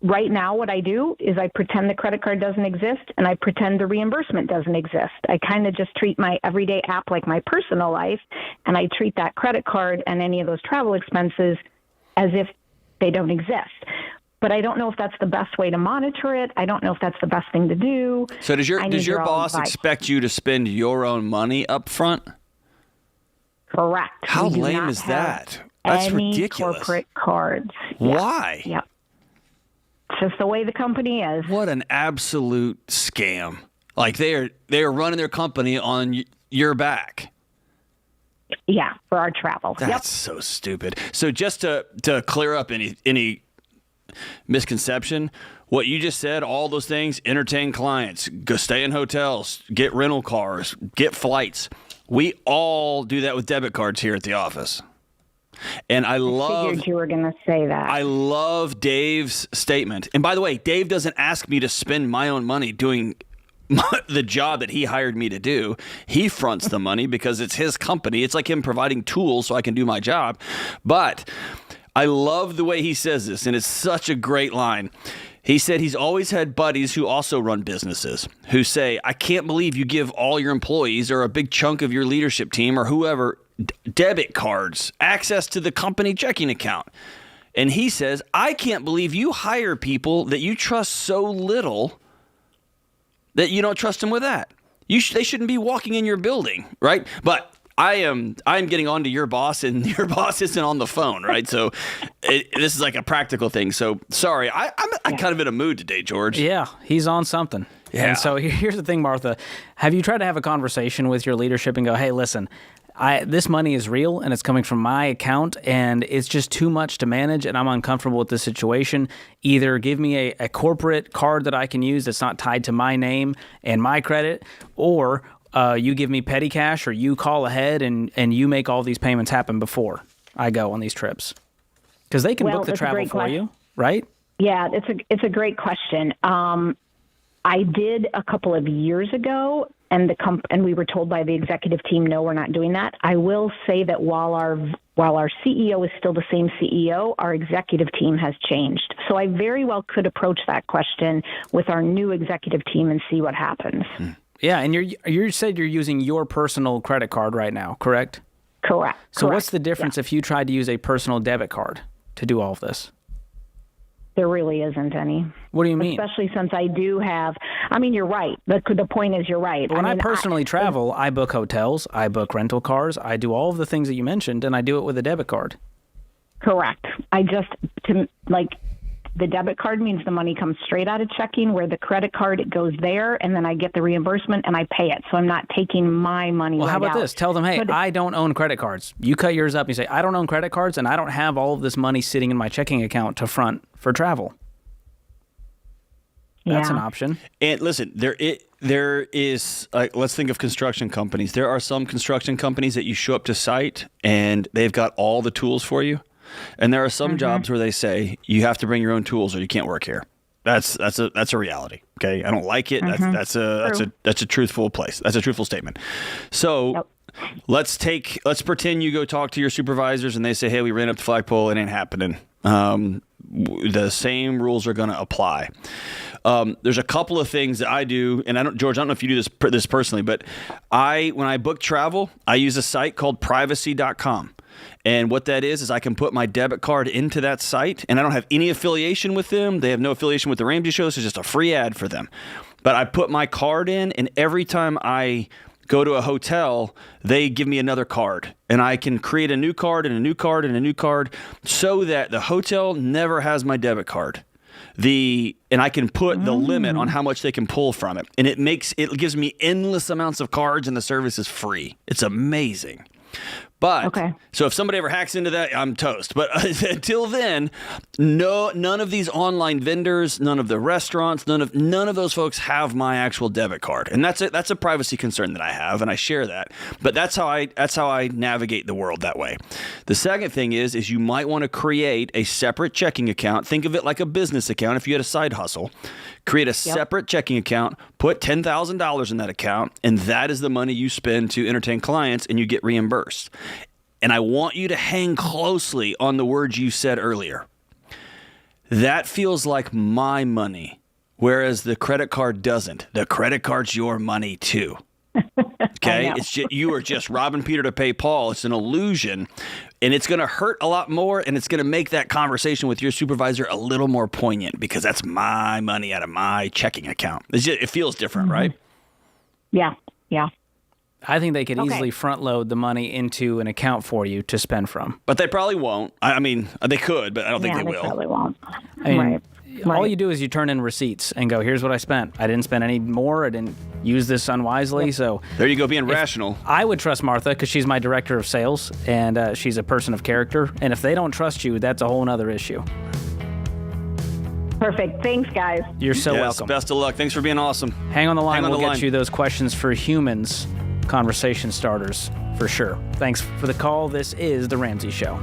Right now, what I do is I pretend the credit card doesn't exist and I pretend the reimbursement doesn't exist. I kind of just treat my everyday app like my personal life, and I treat that credit card and any of those travel expenses as if they don't exist. But I don't know if that's the best way to monitor it. I don't know if that's the best thing to do. So does your boss expect you to spend your own money up front? Correct. How lame is that? That's ridiculous. Corporate cards. Why? Yeah. It's just the way the company is. What an absolute scam. Like they are running their company on your back. Yeah, for our travel. That's so stupid. So just to clear up any misconception, what you just said, all those things, entertain clients, go stay in hotels, get rental cars, get flights. We all do that with debit cards here at the office. And I figured you were going to say that. I love Dave's statement. And by the way, Dave doesn't ask me to spend my own money doing the job that he hired me to do. He fronts the money because it's his company. It's like him providing tools so I can do my job. But I love the way he says this, and it's such a great line. He said he's always had buddies who also run businesses who say, I can't believe you give all your employees or a big chunk of your leadership team or whoever debit cards, access to the company checking account. And he says, I can't believe you hire people that you trust so little that you don't trust them with that. They shouldn't be walking in your building, right? But I'm getting on to your boss, and your boss isn't on the phone, right? So this is like a practical thing. So sorry, I'm kind of in a mood today, George. Yeah, he's on something. Yeah. And so here's the thing, Martha. Have you tried to have a conversation with your leadership and go, hey, listen, this money is real and it's coming from my account and it's just too much to manage and I'm uncomfortable with this situation. Either give me a corporate card that I can use that's not tied to my name and my credit, or you give me petty cash, or you call ahead and you make all these payments happen before I go on these trips. Because they can book the travel for you, right? Yeah, it's a great question. I did a couple of years ago, and we were told by the executive team, no, we're not doing that. I will say that while our CEO is still the same CEO, our executive team has changed. So I very well could approach that question with our new executive team and see what happens. Yeah, and you said you're using your personal credit card right now, correct? Correct. So what's the difference if you tried to use a personal debit card to do all of this? There really isn't any. What do you mean? Especially since I do have, you're right. The point is you're right. When I personally travel, I book hotels, I book rental cars, I do all of the things that you mentioned, and I do it with a debit card. Correct. The debit card means the money comes straight out of checking, where the credit card, it goes there, and then I get the reimbursement and I pay it. So I'm not taking my money Well, right how about out. this? Tell them, hey, I don't own credit cards. You cut yours up and you say, I don't own credit cards and I don't have all of this money sitting in my checking account to front for travel. That's an option. And listen, there is, let's think of construction companies. There are some construction companies that you show up to site and they've got all the tools for you. And there are some jobs where they say you have to bring your own tools or you can't work here. That's a reality. Okay, I don't like it. That's a truthful place. That's a truthful statement. So let's pretend you go talk to your supervisors and they say, hey, we ran up the flagpole. It ain't happening. The same rules are going to apply. There's a couple of things that I do, and George, I don't know if you do this personally, but when I book travel, I use a site called privacy.com. And what that is I can put my debit card into that site, and I don't have any affiliation with them. They have no affiliation with the Ramsay Show, so it's just a free ad for them. But I put my card in, and every time I go to a hotel, they give me another card. And I can create a new card and a new card and a new card so that the hotel never has my debit card. And I can put the limit on how much they can pull from it. And it gives me endless amounts of cards, and the service is free. It's amazing. But so if somebody ever hacks into that, I'm toast. But until then, none of these online vendors, none of the restaurants, none of those folks have my actual debit card, and that's a privacy concern that I have, and I share that. But that's how I navigate the world that way. The second thing is you might want to create a separate checking account. Think of it like a business account. If you had a side hustle, create a separate checking account, put $10,000 in that account, and that is the money you spend to entertain clients, and you get reimbursed. And I want you to hang closely on the words you said earlier. That feels like my money, whereas the credit card doesn't. The credit card's your money too. Okay? It's just, you are just robbing Peter to pay Paul. It's an illusion, and it's going to hurt a lot more, and it's going to make that conversation with your supervisor a little more poignant because that's my money out of my checking account. It feels different, right? Yeah. I think they could easily front load the money into an account for you to spend from. But they probably won't. I mean, they could, but I don't think they will. They probably won't. I mean, all you do is you turn in receipts and go, here's what I spent. I didn't spend any more. I didn't use this unwisely. So there you go, being rational. I would trust Martha because she's my director of sales, and she's a person of character. And if they don't trust you, that's a whole other issue. Perfect. Thanks, guys. You're so welcome. Best of luck. Thanks for being awesome. Hang on the line. We'll get you those questions for humans, conversation starters, for sure. Thanks for the call. This is The Ramsay Show.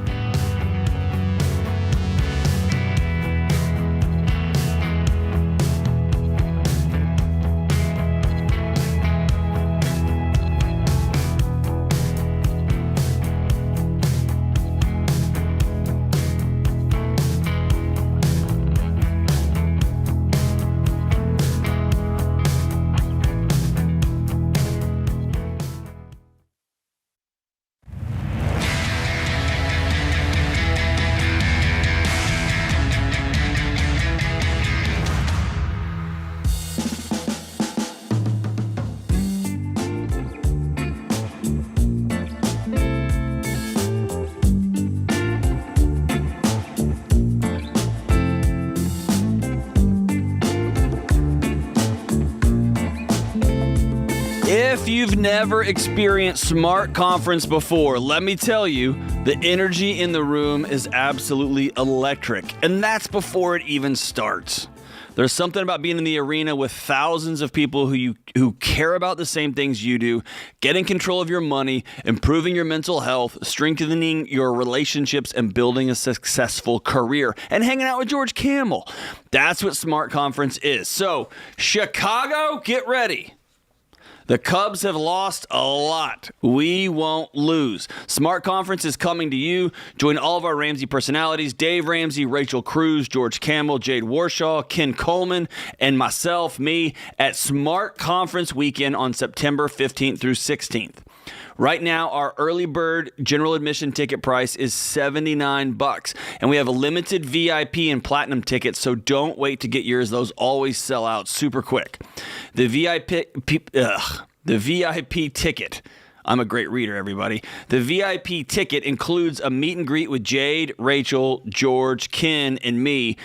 If you've never experienced Smart Conference before, let me tell you, the energy in the room is absolutely electric, and that's before it even starts. There's something about being in the arena with thousands of people who care about the same things you do, getting control of your money, improving your mental health, strengthening your relationships, and building a successful career, and hanging out with George Camel. That's what Smart Conference is. So, Chicago, get ready. The Cubs have lost a lot. We won't lose. Smart Conference is coming to you. Join all of our Ramsey personalities, Dave Ramsey, Rachel Cruz, George Camel, Jade Warshaw, Ken Coleman, and myself, me, at Smart Conference Weekend on September 15th through 16th. Right now, our early bird general admission ticket price is $79, and we have a limited VIP and platinum tickets, so don't wait to get yours. Those always sell out super quick. The VIP ticket. I'm a great reader, everybody. The VIP ticket includes a meet and greet with Jade, Rachel, George, Ken, and me.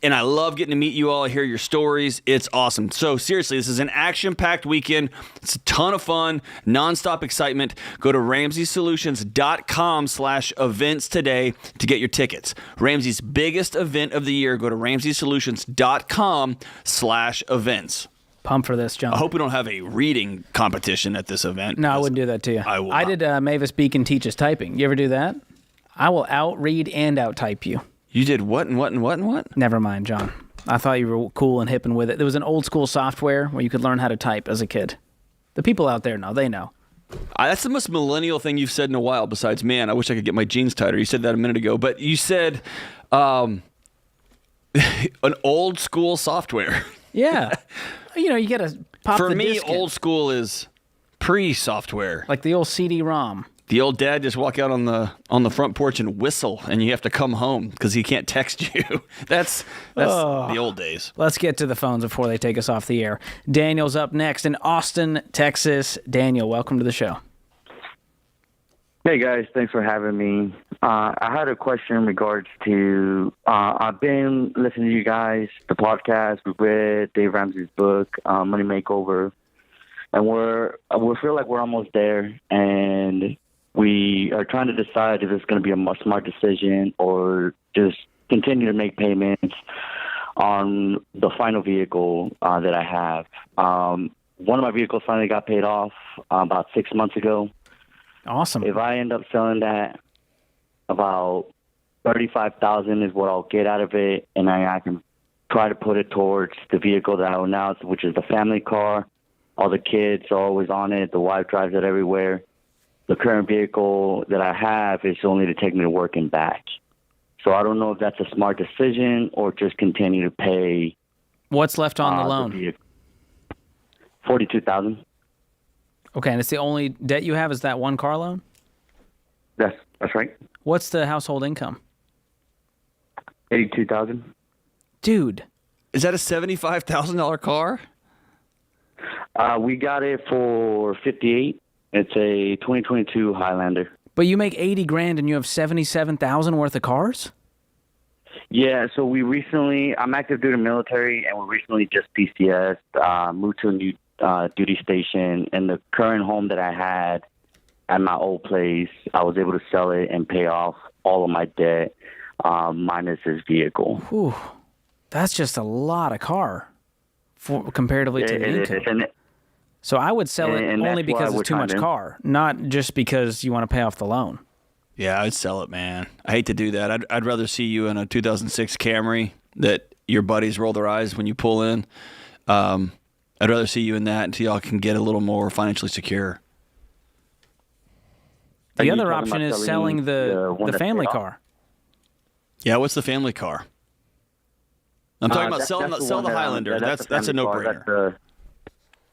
And I love getting to meet you all, hear your stories. It's awesome. So seriously, this is an action-packed weekend. It's a ton of fun, nonstop excitement. Go to RamseySolutions.com/events today to get your tickets. Ramsey's biggest event of the year. Go to RamseySolutions.com/events. Pumped for this, John. I hope we don't have a reading competition at this event. No, I wouldn't do that to you. I did Mavis Beacon teaches typing. You ever do that? I will out-read and out-type you. You did what and what and what and what? Never mind, John. I thought you were cool and hip and with it. There was an old-school software where you could learn how to type as a kid. The people out there know. They know. That's the most millennial thing you've said in a while besides, man, I wish I could get my jeans tighter. You said that a minute ago. But you said an old-school software. Yeah. You got to pop For the me, disc in. old school is pre-software. Like the old CD-ROM. The old dad just walk out on the front porch and whistle, and you have to come home because he can't text you. That's the old days. Let's get to the phones before they take us off the air. Daniel's up next in Austin, Texas. Daniel, welcome to the show. Hey, guys. Thanks for having me. I had a question in regards to I've been listening to you guys, the podcast. We've read Dave Ramsey's book, Money Makeover, and we feel like we're almost there. And we are trying to decide if it's going to be a smart decision or just continue to make payments on the final vehicle that I have. One of my vehicles finally got paid off about 6 months ago. Awesome. If I end up selling that, about $35,000 is what I'll get out of it, and I can try to put it towards the vehicle that I own now, which is the family car. All the kids are always on it. The wife drives it everywhere. The current vehicle that I have is only to take me to work and back. So I don't know if that's a smart decision or just continue to pay. What's left on the loan? $42,000. Okay, and it's the only debt you have is that one car loan? That's right. What's the household income? $82,000. Dude, is that a $75,000 car? We got it for $58,000. It's a 2022 Highlander. But you make $80,000 and you have $77,000 worth of cars? Yeah, so I'm active duty military, and we recently just PCS'd, moved to a new duty station, and the current home that I had at my old place, I was able to sell it and pay off all of my debt, minus this vehicle. Whew. That's just a lot of car comparatively to the income. So I would sell it only because it's too much car, not just because you want to pay off the loan. Yeah, I'd sell it, man. I hate to do that. I'd rather see you in a 2006 Camry that your buddies roll their eyes when you pull in. I'd rather see you in that until y'all can get a little more financially secure. The other option is selling the family car. Yeah, what's the family car? I'm talking about sell the Highlander. That's a no-brainer.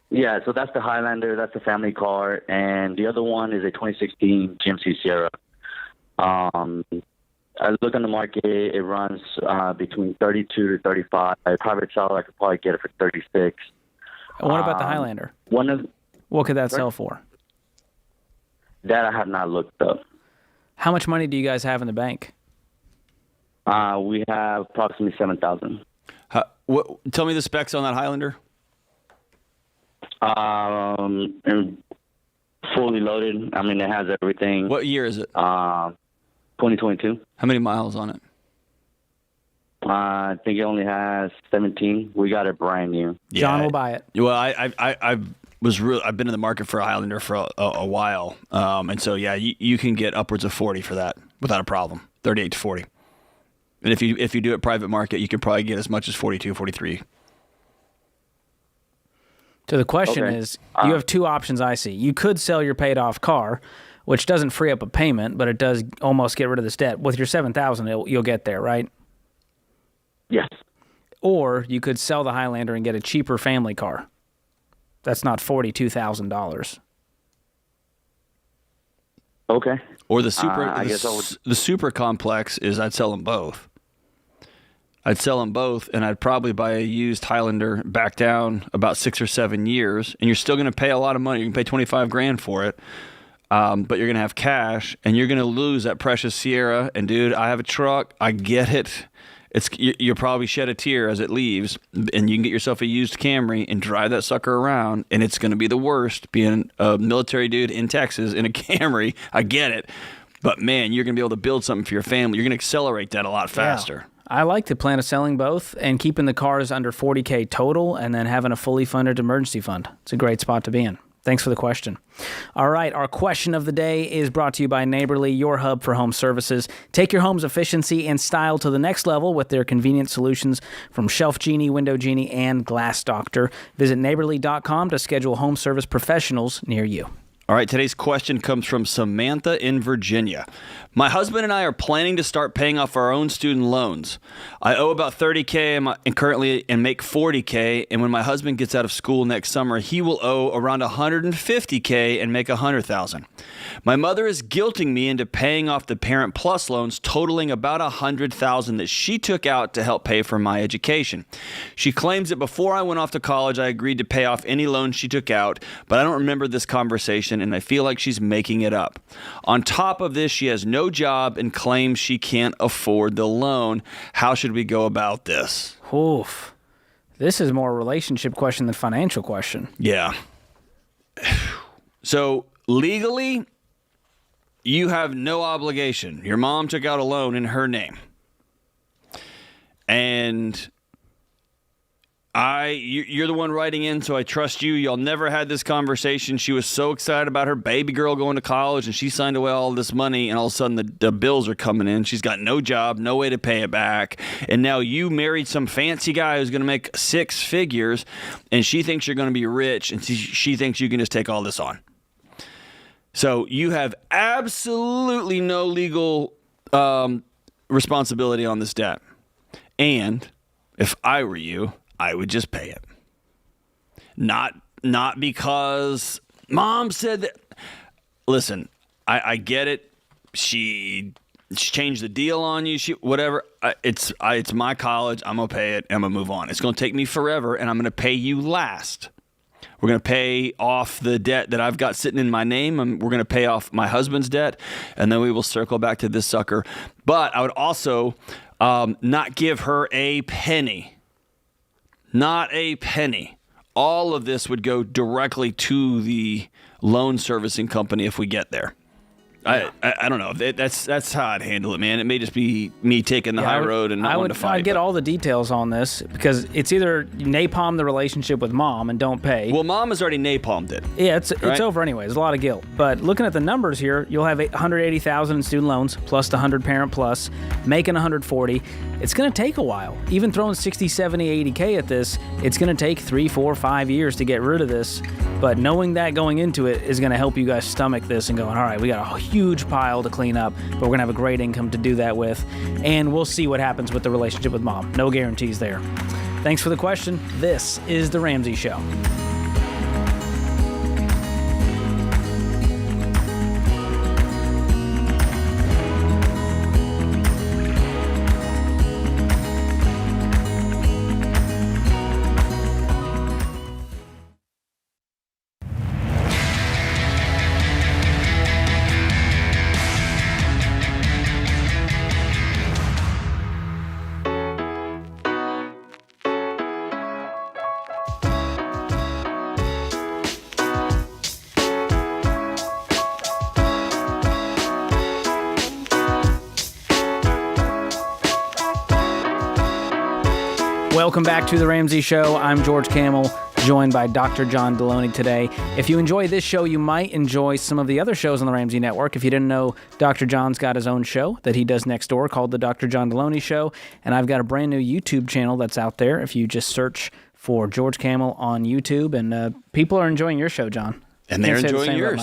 Yeah, so that's the Highlander. That's the family car. And the other one is a 2016 GMC Sierra. I look on the market. It runs between 32 to 35. Private seller, I could probably get it for 36. And what about the Highlander? What could that sell for? That I have not looked up. How much money do you guys have in the bank? We have approximately $7,000. Tell me the specs on that Highlander. And fully loaded. I mean, it has everything. What year is it? 2022. How many miles on it? I think it only has 17. We got it brand new. Yeah, John will buy it. Well, I've been in the market for a Highlander for a while, and so yeah, you can get upwards of 40 for that without a problem. 38 to 40. And if you do it private market, you could probably get as much as 42, 43. So the question is, you have two options I see. You could sell your paid-off car, which doesn't free up a payment, but it does almost get rid of this debt. With your $7,000, you'll get there, right? Yes. Or you could sell the Highlander and get a cheaper family car. That's not $42,000. Okay. Or the super complex is I'd sell them both. I'd sell them both, and I'd probably buy a used Highlander back down about 6 or 7 years, and you're still going to pay a lot of money. You can pay $25,000 for it, but you're going to have cash, and you're going to lose that precious Sierra. And dude, I have a truck. I get it. You'll probably shed a tear as it leaves, and you can get yourself a used Camry and drive that sucker around, and it's going to be the worst being a military dude in Texas in a Camry. I get it, but man, you're going to be able to build something for your family. You're going to accelerate that a lot faster. Yeah. I like the plan of selling both and keeping the cars under $40,000 total and then having a fully funded emergency fund. It's a great spot to be in. Thanks for the question. All right, our question of the day is brought to you by Neighborly, your hub for home services. Take your home's efficiency and style to the next level with their convenient solutions from Shelf Genie, Window Genie, and Glass Doctor. Visit neighborly.com to schedule home service professionals near you. All right, today's question comes from Samantha in Virginia. My husband and I are planning to start paying off our own student loans. I owe about $30,000 and currently make $40,000, and when my husband gets out of school next summer, he will owe around $150,000 and make $100,000. My mother is guilting me into paying off the Parent Plus loans totaling about $100,000 that she took out to help pay for my education. She claims that before I went off to college, I agreed to pay off any loans she took out, but I don't remember this conversation, and I feel like she's making it up. On top of this, she has no job and claims she can't afford the loan. How should we go about this? Oof. This is more a relationship question than financial question. Yeah. So legally, you have no obligation. Your mom took out a loan in her name. And you're the one writing in, so I trust you. Y'all never had this conversation. She was so excited about her baby girl going to college, and she signed away all this money, and all of a sudden the bills are coming in. She's got no job, no way to pay it back. And now you married some fancy guy who's going to make 6 figures, and she thinks you're going to be rich, and she thinks you can just take all this on. So you have absolutely no legal responsibility on this debt. And if I were you, I would just pay it. Not because mom said that. Listen, I get it. She changed the deal on you. Whatever. It's my college. I'm gonna pay it. I'm gonna move on. It's gonna take me forever, and I'm gonna pay you last. We're gonna pay off the debt that I've got sitting in my name. We're gonna pay off my husband's debt, and then we will circle back to this sucker. But I would also not give her a penny. Not a penny. All of this would go directly to the loan servicing company if we get there. I don't know. That's how I'd handle it, man. It may just be me taking the high road and not wanting to fight. I'd get all the details on this because it's either napalm the relationship with mom and don't pay. Well, mom has already napalmed it. Yeah, it's over anyway. There's a lot of guilt. But looking at the numbers here, you'll have $180,000 in student loans plus the 100 parent plus, making $140. It's going to take a while. Even throwing 60, 70, 80K at this, it's going to take 3, 4, 5 years to get rid of this. But knowing that going into it is going to help you guys stomach this and going, all right, we got a huge pile to clean up, but we're going to have a great income to do that with. And we'll see what happens with the relationship with mom. No guarantees there. Thanks for the question. This is The Ramsay Show. Welcome back to The Ramsay Show. I'm George Camel, joined by Dr. John Deloney today. If you enjoy this show, you might enjoy some of the other shows on the Ramsay Network. If you didn't know, Dr. John's got his own show that he does next door called The Dr. John Deloney Show, and I've got a brand new YouTube channel that's out there if you just search for George Camel on YouTube, and people are enjoying your show, John. And they're enjoying yours.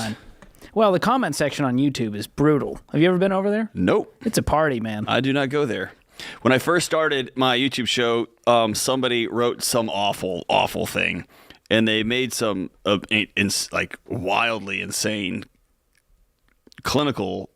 Well, the comment section on YouTube is brutal. Have you ever been over there? Nope. It's a party, man. I do not go there. When I first started my YouTube show, somebody wrote some awful thing, and they made some wildly insane clinical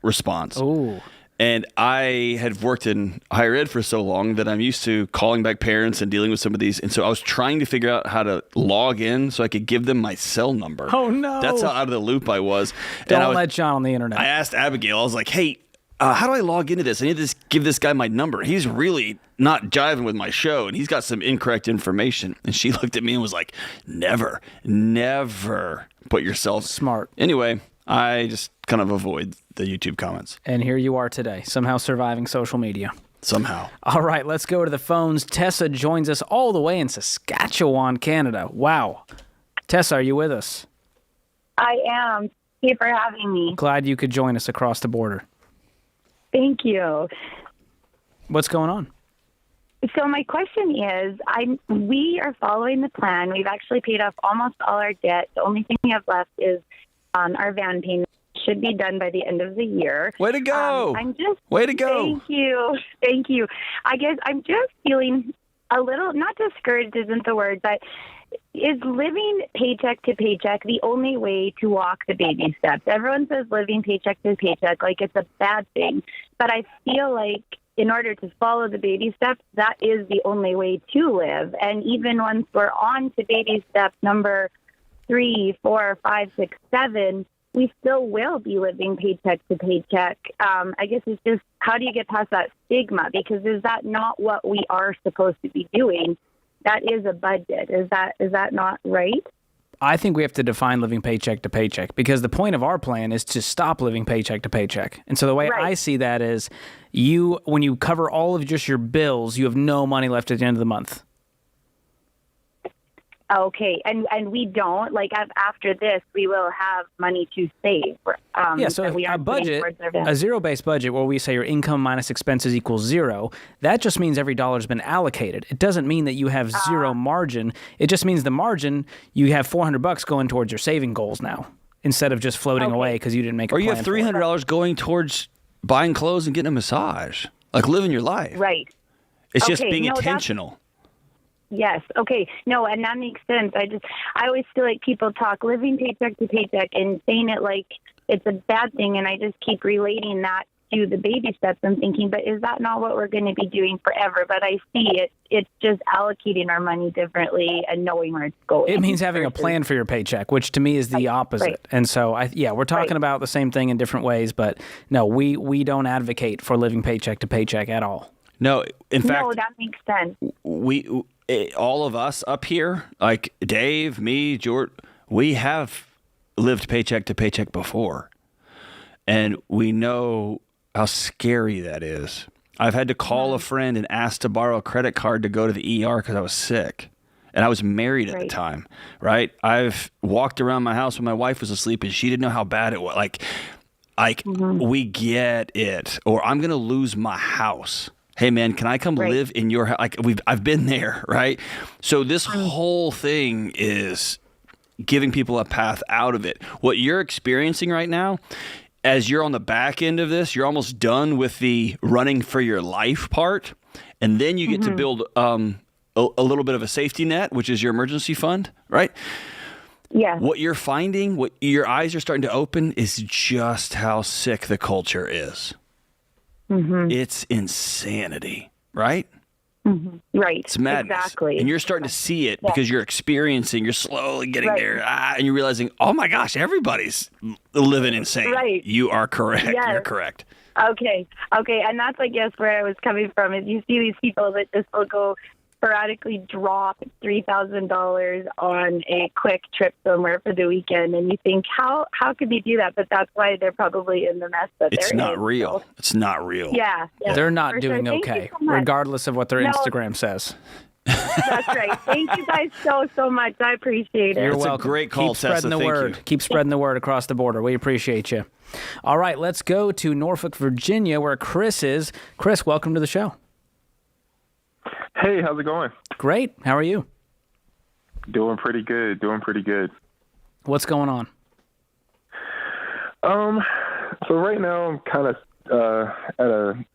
response. Oh. And I had worked in higher ed for so long that I'm used to calling back parents and dealing with some of these. And so I was trying to figure out how to log in so I could give them my cell number. Oh, no. That's how out of the loop I was. Don't let John on the internet. I asked Abigail, I was like, hey, how do I log into this? I need to give this guy my number. He's really not jiving with my show, and he's got some incorrect information. And she looked at me and was like, never put yourself. Smart. Anyway, I just kind of avoid the YouTube comments. And here you are today, somehow surviving social media. Somehow. All right, let's go to the phones. Tessa joins us all the way in Saskatchewan, Canada. Wow. Tessa, are you with us? I am. Thank you for having me. Glad you could join us across the border. Thank you. What's going on? So my question is, we are following the plan. We've actually paid off almost all our debt. The only thing we have left is our van payment. Should be done by the end of the year. Way to go! Way to go! Thank you. I guess I'm just feeling a little, not discouraged isn't the word, but is living paycheck to paycheck the only way to walk the baby steps? Everyone says living paycheck to paycheck like it's a bad thing, but I feel like in order to follow the baby steps, that is the only way to live. And even once we're on to baby step number 3, 4, 5, 6, 7, we still will be living paycheck to paycheck. I guess it's just, how do you get past that stigma? Because is that not what we are supposed to be doing? That is a budget. Is that not right? I think we have to define living paycheck to paycheck, because the point of our plan is to stop living paycheck to paycheck. And so the way I see that is when you cover all of just your bills, you have no money left at the end of the month. Okay, and we don't, like, after this, we will have money to save. So if a budget, a zero-based budget where we say your income minus expenses equals zero, that just means every dollar's been allocated. It doesn't mean that you have zero margin. It just means the margin, you have $400 going towards your saving goals now, instead of just floating away because you didn't make a plan. Or you have $300 going towards buying clothes and getting a massage, like living your life. Right. It's just being intentional. Yes. Okay. No, and that makes sense. I always feel like people talk living paycheck to paycheck and saying it like it's a bad thing, and I just keep relating that to the baby steps and thinking, but is that not what we're going to be doing forever? But I see it's just allocating our money differently and knowing where it's going. It means having a plan for your paycheck, which to me is the opposite. Right. And so, we're talking about the same thing in different ways, but no, we don't advocate for living paycheck to paycheck at all. No, in fact, no, that makes sense. All of us up here, like Dave, me, George, we have lived paycheck to paycheck before. And we know how scary that is. I've had to call a friend and ask to borrow a credit card to go to the ER because I was sick. And I was married at the time, right? I've walked around my house when my wife was asleep and she didn't know how bad it was. We get it. Or I'm going to lose my house. Hey, man, can I come live in your house? I've been there, right? So this whole thing is giving people a path out of it. What you're experiencing right now, as you're on the back end of this, you're almost done with the running for your life part. And then you get to build a little bit of a safety net, which is your emergency fund, right? Yeah. What you're finding, what your eyes are starting to open, is just how sick the culture is. It's insanity, right? Right. It's madness. Exactly. And you're starting to see it because you're slowly getting there. And you're realizing, oh my gosh, everybody's living insane. Right. You are correct. Yes. You're correct. Okay. And that's, I guess, where I was coming from is you see these people that just will go sporadically drop $3,000 on a quick trip somewhere for the weekend, and you think, how could they do that? But that's why they're probably in the mess that they're in. It's not real. It's not real. Yeah. They're not doing okay, regardless of what their Instagram says. That's right. Thank you guys so much. I appreciate it. You're welcome. A great call, Keep spreading the word. Keep spreading the word across the border. We appreciate you. All right, let's go to Norfolk, Virginia, where Chris is. Chris, welcome to the show. Hey, how's it going? Great. How are you? Doing pretty good. What's going on? So right now I'm kind of at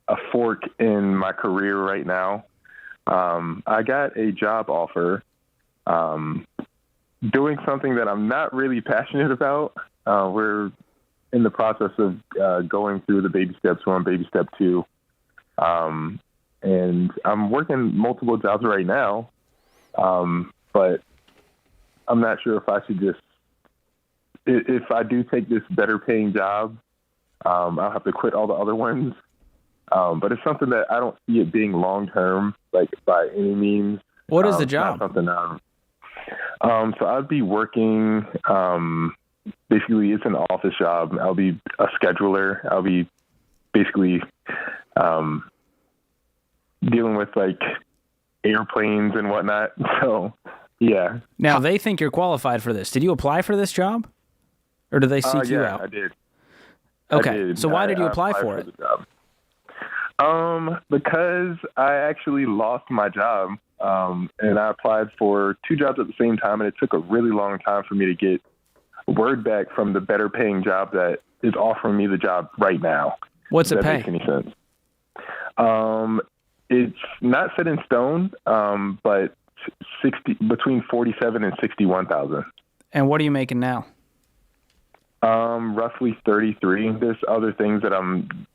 a fork in my career right now. I got a job offer doing something that I'm not really passionate about. We're in the process of going through the baby steps. We're on baby step 2. And I'm working multiple jobs right now, but I'm not sure if I should if I do take this better paying job, I'll have to quit all the other ones. But it's something that I don't see it being long-term, like by any means. What is the job? Something so I'd be working, basically it's an office job. I'll be a scheduler. I'll be basically, dealing with like airplanes and whatnot. So, yeah. Now they think you're qualified for this. Did you apply for this job, or did they seek you out? I did. Okay. I did. So why did you apply for it? The job. Because I actually lost my job, and I applied for 2 jobs at the same time, and it took a really long time for me to get word back from the better paying job that is offering me the job right now. What's it pay? Makes any sense? It's not set in stone, but between 47 and 61,000. And what are you making now? Roughly 33. There's other things that I'm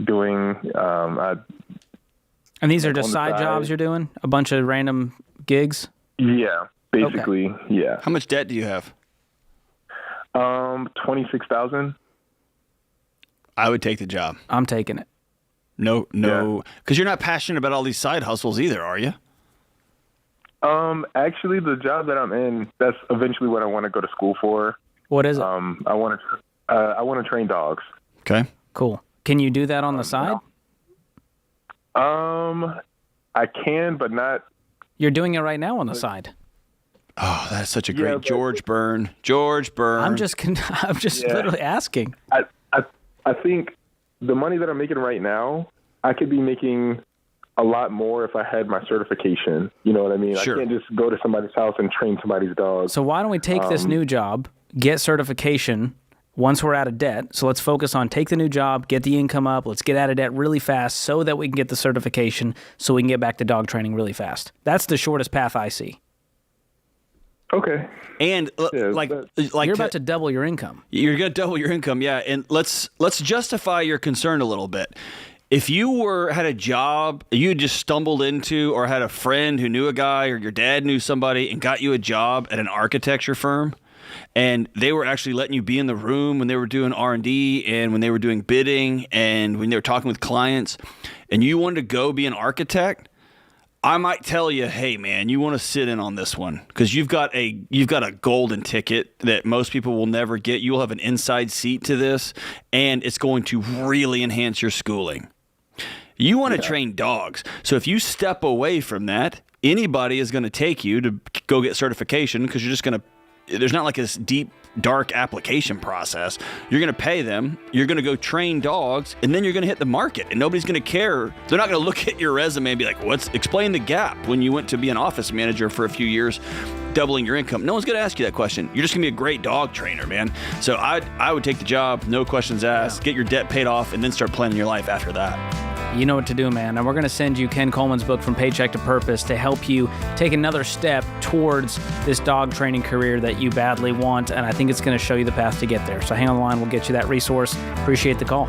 doing. And these are just side jobs you're doing? A bunch of random gigs? Yeah, basically. Okay. Yeah. How much debt do you have? 26,000. I would take the job. I'm taking it. No, because you're not passionate about all these side hustles either, are you? Actually, the job that I'm in, that's eventually what I want to go to school for. What is it? I want to train dogs. Okay. Cool. Can you do that on the side? I can, but not. You're doing it right now on the side. Oh, that's such a great George Byrne. George Byrne. I'm just literally asking. I think the money that I'm making right now, I could be making a lot more if I had my certification. You know what I mean? Sure. I can't just go to somebody's house and train somebody's dog. So why don't we take this new job, get certification once we're out of debt? So let's focus on take the new job, get the income up, let's get out of debt really fast so that we can get the certification so we can get back to dog training really fast. That's the shortest path I see. Okay. And like you're about to double your income. You're going to double your income, yeah. And let's justify your concern a little bit. If you had a job you just stumbled into, or had a friend who knew a guy, or your dad knew somebody and got you a job at an architecture firm, and they were actually letting you be in the room when they were doing R&D and when they were doing bidding and when they were talking with clients, and you wanted to go be an architect, I might tell you, hey man, you want to sit in on this one because you've got a golden ticket that most people will never get. You'll have an inside seat to this, and it's going to really enhance your schooling. You want to train dogs. So if you step away from that, anybody is going to take you to go get certification because you're just going to, there's not like this deep, dark application process. You're going to pay them, you're going to go train dogs, and then you're going to hit the market, and nobody's going to care. They're not going to look at your resume and be like, explain the gap when you went to be an office manager for a few years, doubling your income. No one's going to ask you that question. You're just going to be a great dog trainer, man. So I would take the job, no questions asked, get your debt paid off, and then start planning your life after that. You know what to do, man. And we're going to send you Ken Coleman's book, From Paycheck to Purpose, to help you take another step towards this dog training career that you badly want. And I think it's going to show you the path to get there. So hang on the line. We'll get you that resource. Appreciate the call.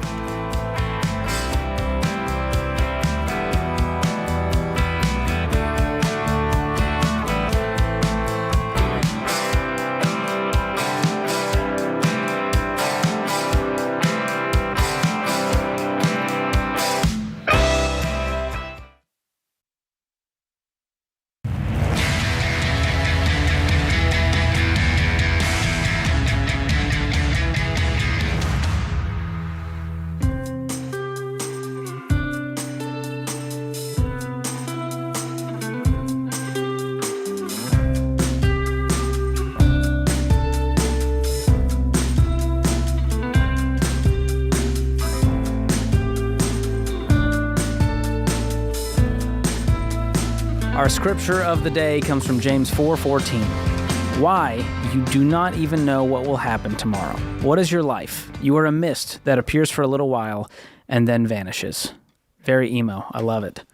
Our scripture of the day comes from James 4:14. Why? You do not even know what will happen tomorrow. What is your life? You are a mist that appears for a little while and then vanishes. Very emo. I love it.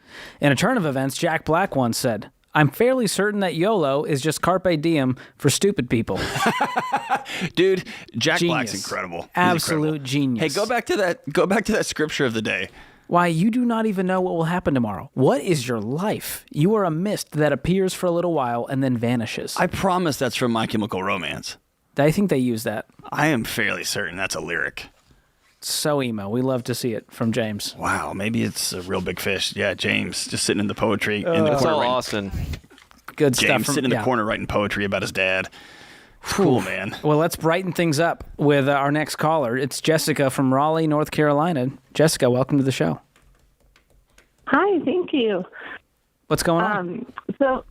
In a turn of events, Jack Black once said, I'm fairly certain that YOLO is just carpe diem for stupid people. Dude, Jack Genius. Black's incredible. He's Absolute incredible. genius. Hey, go back to that scripture of the day. Why, you do not even know what will happen tomorrow. What is your life? You are a mist that appears for a little while and then vanishes. I promise that's from My Chemical Romance. I think they use that. I am fairly certain that's a lyric. So emo. We love to see it from James. Wow, maybe it's a real big fish. Yeah, James, just sitting in the poetry. in the That's corner all writing. Austin. Good James stuff. sitting in the corner writing poetry about his dad. Cool, man. Well, let's brighten things up with our next caller. It's Jessica from Raleigh, North Carolina. Jessica, welcome to the show. Hi, thank you. What's going on? So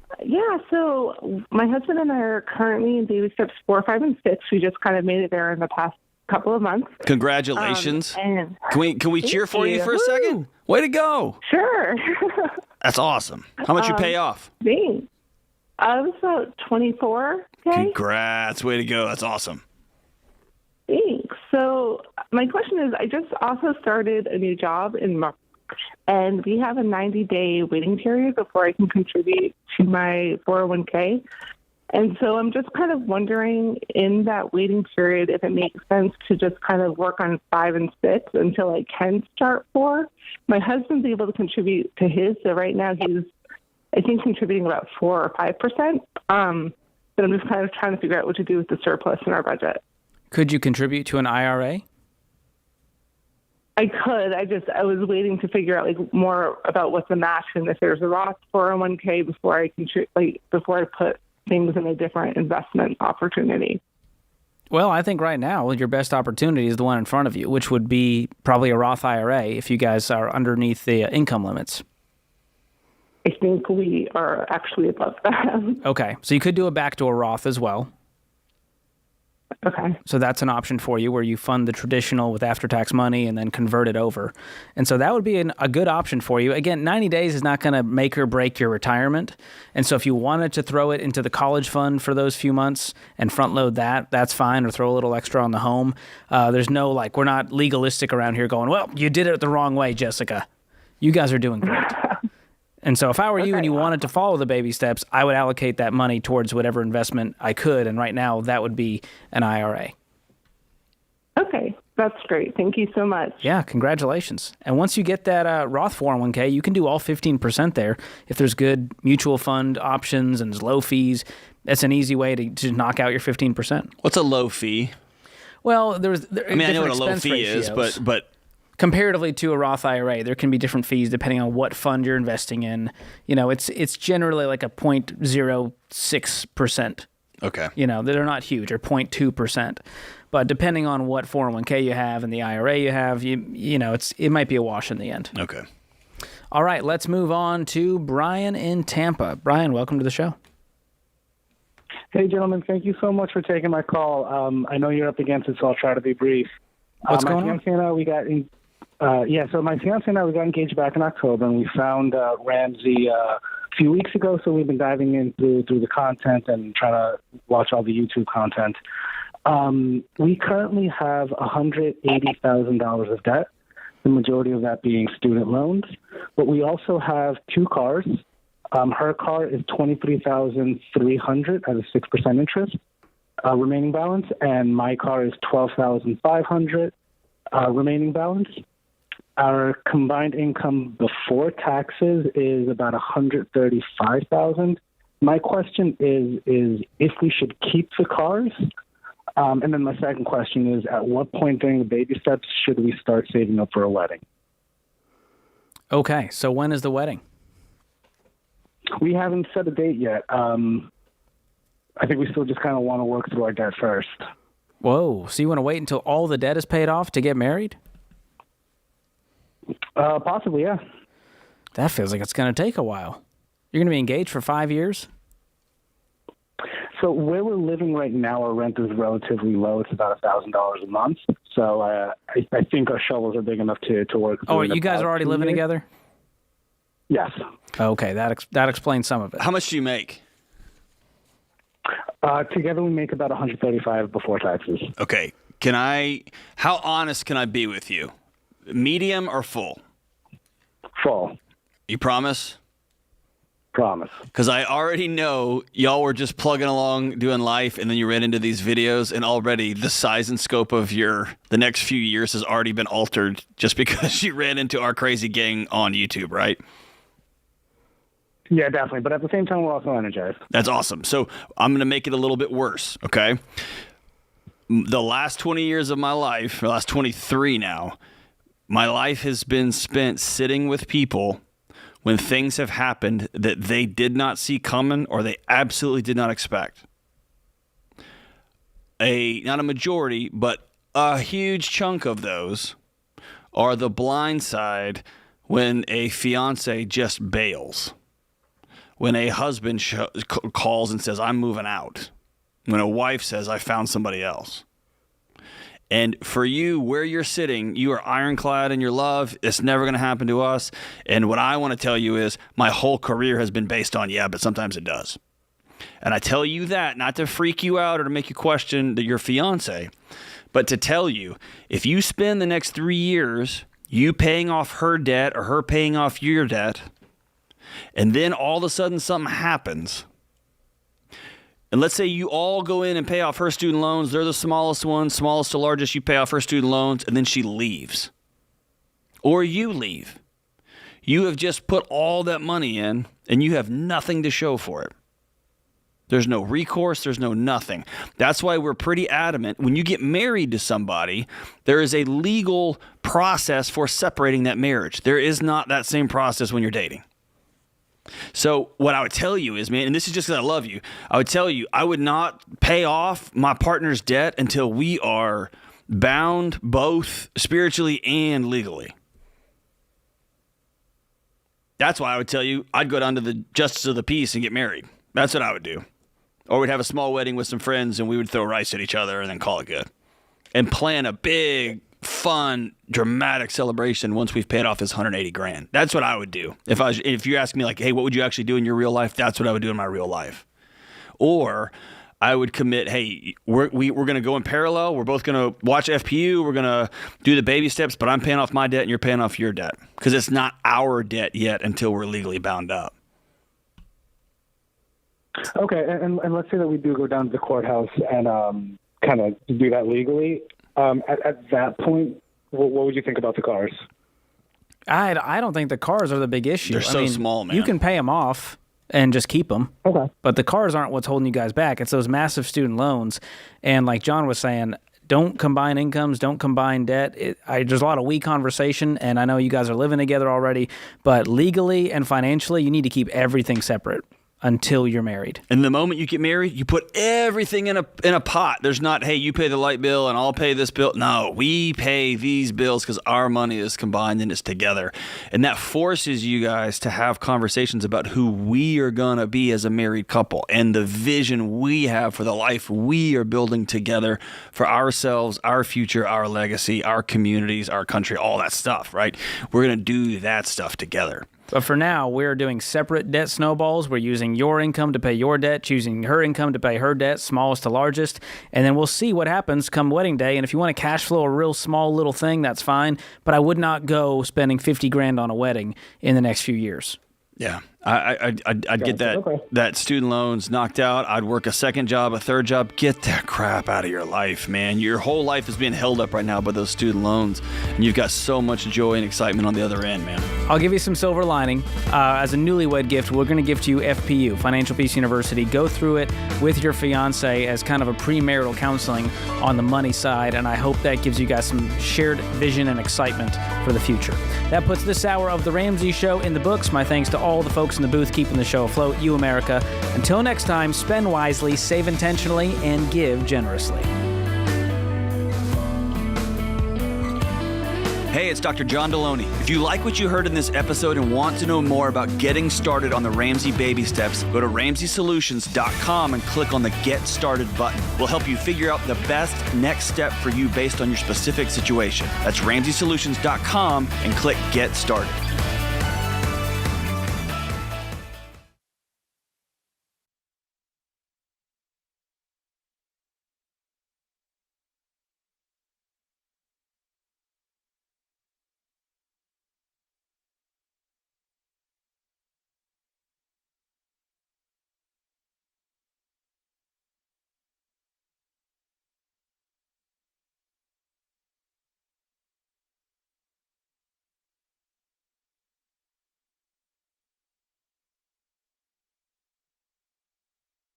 my husband and I are currently in baby steps 4, 5, and 6. We just kind of made it there in the past couple of months. Congratulations. And Can we cheer for you for a second? Way to go. Sure. That's awesome. How much you pay off? Thanks. I was about 24. Okay. Congrats. Way to go. That's awesome. Thanks. So my question is, I just also started a new job in March, and we have a 90-day waiting period before I can contribute to my 401k. And so I'm just kind of wondering in that waiting period if it makes sense to just kind of work on 5 and 6 until I can start 4. My husband's able to contribute to his, so right now he's, I think, contributing about 4 or 5%. But I'm just kind of trying to figure out what to do with the surplus in our budget. Could you contribute to an IRA? I could. I was waiting to figure out like more about what the match and if there's a Roth 401k before I put things in a different investment opportunity. Well, I think right now your best opportunity is the one in front of you, which would be probably a Roth IRA if you guys are underneath the income limits. I think we are actually above that. Okay, so you could do a backdoor Roth as well. Okay. So that's an option for you where you fund the traditional with after-tax money and then convert it over. And so that would be a good option for you. Again, 90 days is not going to make or break your retirement. And so if you wanted to throw it into the college fund for those few months and front load that, that's fine, or throw a little extra on the home. There's no, we're not legalistic around here going, well, you did it the wrong way, Jessica. You guys are doing great. And so if I were you and you wanted to follow the baby steps, I would allocate that money towards whatever investment I could. And right now, that would be an IRA. Okay, that's great. Thank you so much. Yeah, congratulations. And once you get that Roth 401k, you can do all 15% there. If there's good mutual fund options and there's low fees, that's an easy way to knock out your 15%. What's a low fee? Well, I know what a low fee is, but comparatively to a Roth IRA, there can be different fees depending on what fund you're investing in. It's generally like a 0.06%. Okay. They're not huge, or 0.2%. But depending on what 401k you have and the IRA you have, it might be a wash in the end. Okay. All right, let's move on to Brian in Tampa. Brian, welcome to the show. Hey, gentlemen, thank you so much for taking my call. I know you're up against it, so I'll try to be brief. What's going on? My fiance and I, we got engaged back in October, and we found Ramsey a few weeks ago, so we've been diving in through the content and trying to watch all the YouTube content. We currently have $180,000 of debt, the majority of that being student loans, but we also have two cars. Her car is $23,300 at a 6% interest remaining balance, and my car is $12,500 remaining balance. Our combined income before taxes is about $135,000. My question is if we should keep the cars, and then my second question is, at what point during the baby steps should we start saving up for a wedding? Okay, so when is the wedding? We haven't set a date yet. I think we still just kind of want to work through our debt first. Whoa, so you want to wait until all the debt is paid off to get married? Possibly, yeah. That feels like it's going to take a while. You're going to be engaged for 5 years? So where we're living right now, our rent is relatively low. It's about $1,000 a month. So I think our shovels are big enough to work. Oh, you guys are already living together? Yes. Okay, that explains some of it. How much do you make? Together we make about $135 before taxes. Okay. How honest can I be with you? Medium or full? Full. You promise? Promise. Because I already know y'all were just plugging along doing life, and then you ran into these videos, and already the size and scope of the next few years has already been altered just because you ran into our crazy gang on YouTube, right? Yeah, definitely. But at the same time, we're also energized. That's awesome. So I'm going to make it a little bit worse, okay? The last 20 years of my life, or last 23 now, my life has been spent sitting with people when things have happened that they did not see coming or they absolutely did not expect. Not a majority, but a huge chunk of those are the blind side when a fiance just bails. When a husband calls and says, I'm moving out. When a wife says, I found somebody else. And for you, where you're sitting, you are ironclad in your love. It's never going to happen to us. And what I want to tell you is my whole career has been based on, but sometimes it does. And I tell you that not to freak you out or to make you question your fiance, but to tell you, if you spend the next 3 years, you paying off her debt or her paying off your debt, and then all of a sudden something happens, and let's say you all go in and pay off her student loans. They're the smallest ones, smallest to largest. You pay off her student loans, and then she leaves. Or you leave. You have just put all that money in, and you have nothing to show for it. There's no recourse. There's no nothing. That's why we're pretty adamant. When you get married to somebody, there is a legal process for separating that marriage. There is not that same process when you're dating. So what I would tell you is, man, and this is just because I love you, I would tell you I would not pay off my partner's debt until we are bound both spiritually and legally. That's why I would tell you I'd go down to the justice of the peace and get married. That's what I would do. Or we'd have a small wedding with some friends and we would throw rice at each other and then call it good. And plan a big, fun, dramatic celebration once we've paid off this $180,000. That's what I would do. If you ask me like, hey, what would you actually do in your real life? That's what I would do in my real life. Or I would commit, hey, we're going to go in parallel. We're both going to watch FPU. We're going to do the baby steps, but I'm paying off my debt and you're paying off your debt. Because it's not our debt yet until we're legally bound up. Okay, and let's say that we do go down to the courthouse and kind of do that legally. At that point, what would you think about the cars? I don't think the cars are the big issue. They're so small, man. You can pay them off and just keep them. Okay. But the cars aren't what's holding you guys back. It's those massive student loans. And like John was saying, don't combine incomes, don't combine debt. There's a lot of we conversation, and I know you guys are living together already, but legally and financially, you need to keep everything separate until you're married. And the moment you get married, you put everything in a pot. There's not, hey, you pay the light bill and I'll pay this bill. No, we pay these bills because our money is combined and it's together. And that forces you guys to have conversations about who we are going to be as a married couple and the vision we have for the life we are building together for ourselves, our future, our legacy, our communities, our country, all that stuff, right? We're going to do that stuff together. But for now, we're doing separate debt snowballs. We're using your income to pay your debt, choosing her income to pay her debt, smallest to largest. And then we'll see what happens come wedding day. And if you want to cash flow a real small little thing, that's fine. But I would not go spending $50,000 on a wedding in the next few years. Yeah, I'd get that student loans knocked out. I'd work a second job, a third job. Get that crap out of your life, man. Your whole life is being held up right now by those student loans, and you've got so much joy and excitement on the other end, man. I'll give you some silver lining. As a newlywed gift, we're going to give to you FPU, Financial Peace University. Go through it with your fiance as kind of a premarital counseling on the money side, and I hope that gives you guys some shared vision and excitement for the future. That puts this hour of The Ramsay Show in the books. My thanks to all the folks in the booth keeping the show afloat, you America. Until next time, spend wisely, save intentionally, and give generously. Hey, it's Dr. John Deloney. If you like what you heard in this episode and want to know more about getting started on the Ramsay baby steps, go to RamsaySolutions.com and click on the Get Started button. We'll help you figure out the best next step for you based on your specific situation. That's RamsaySolutions.com and click Get Started.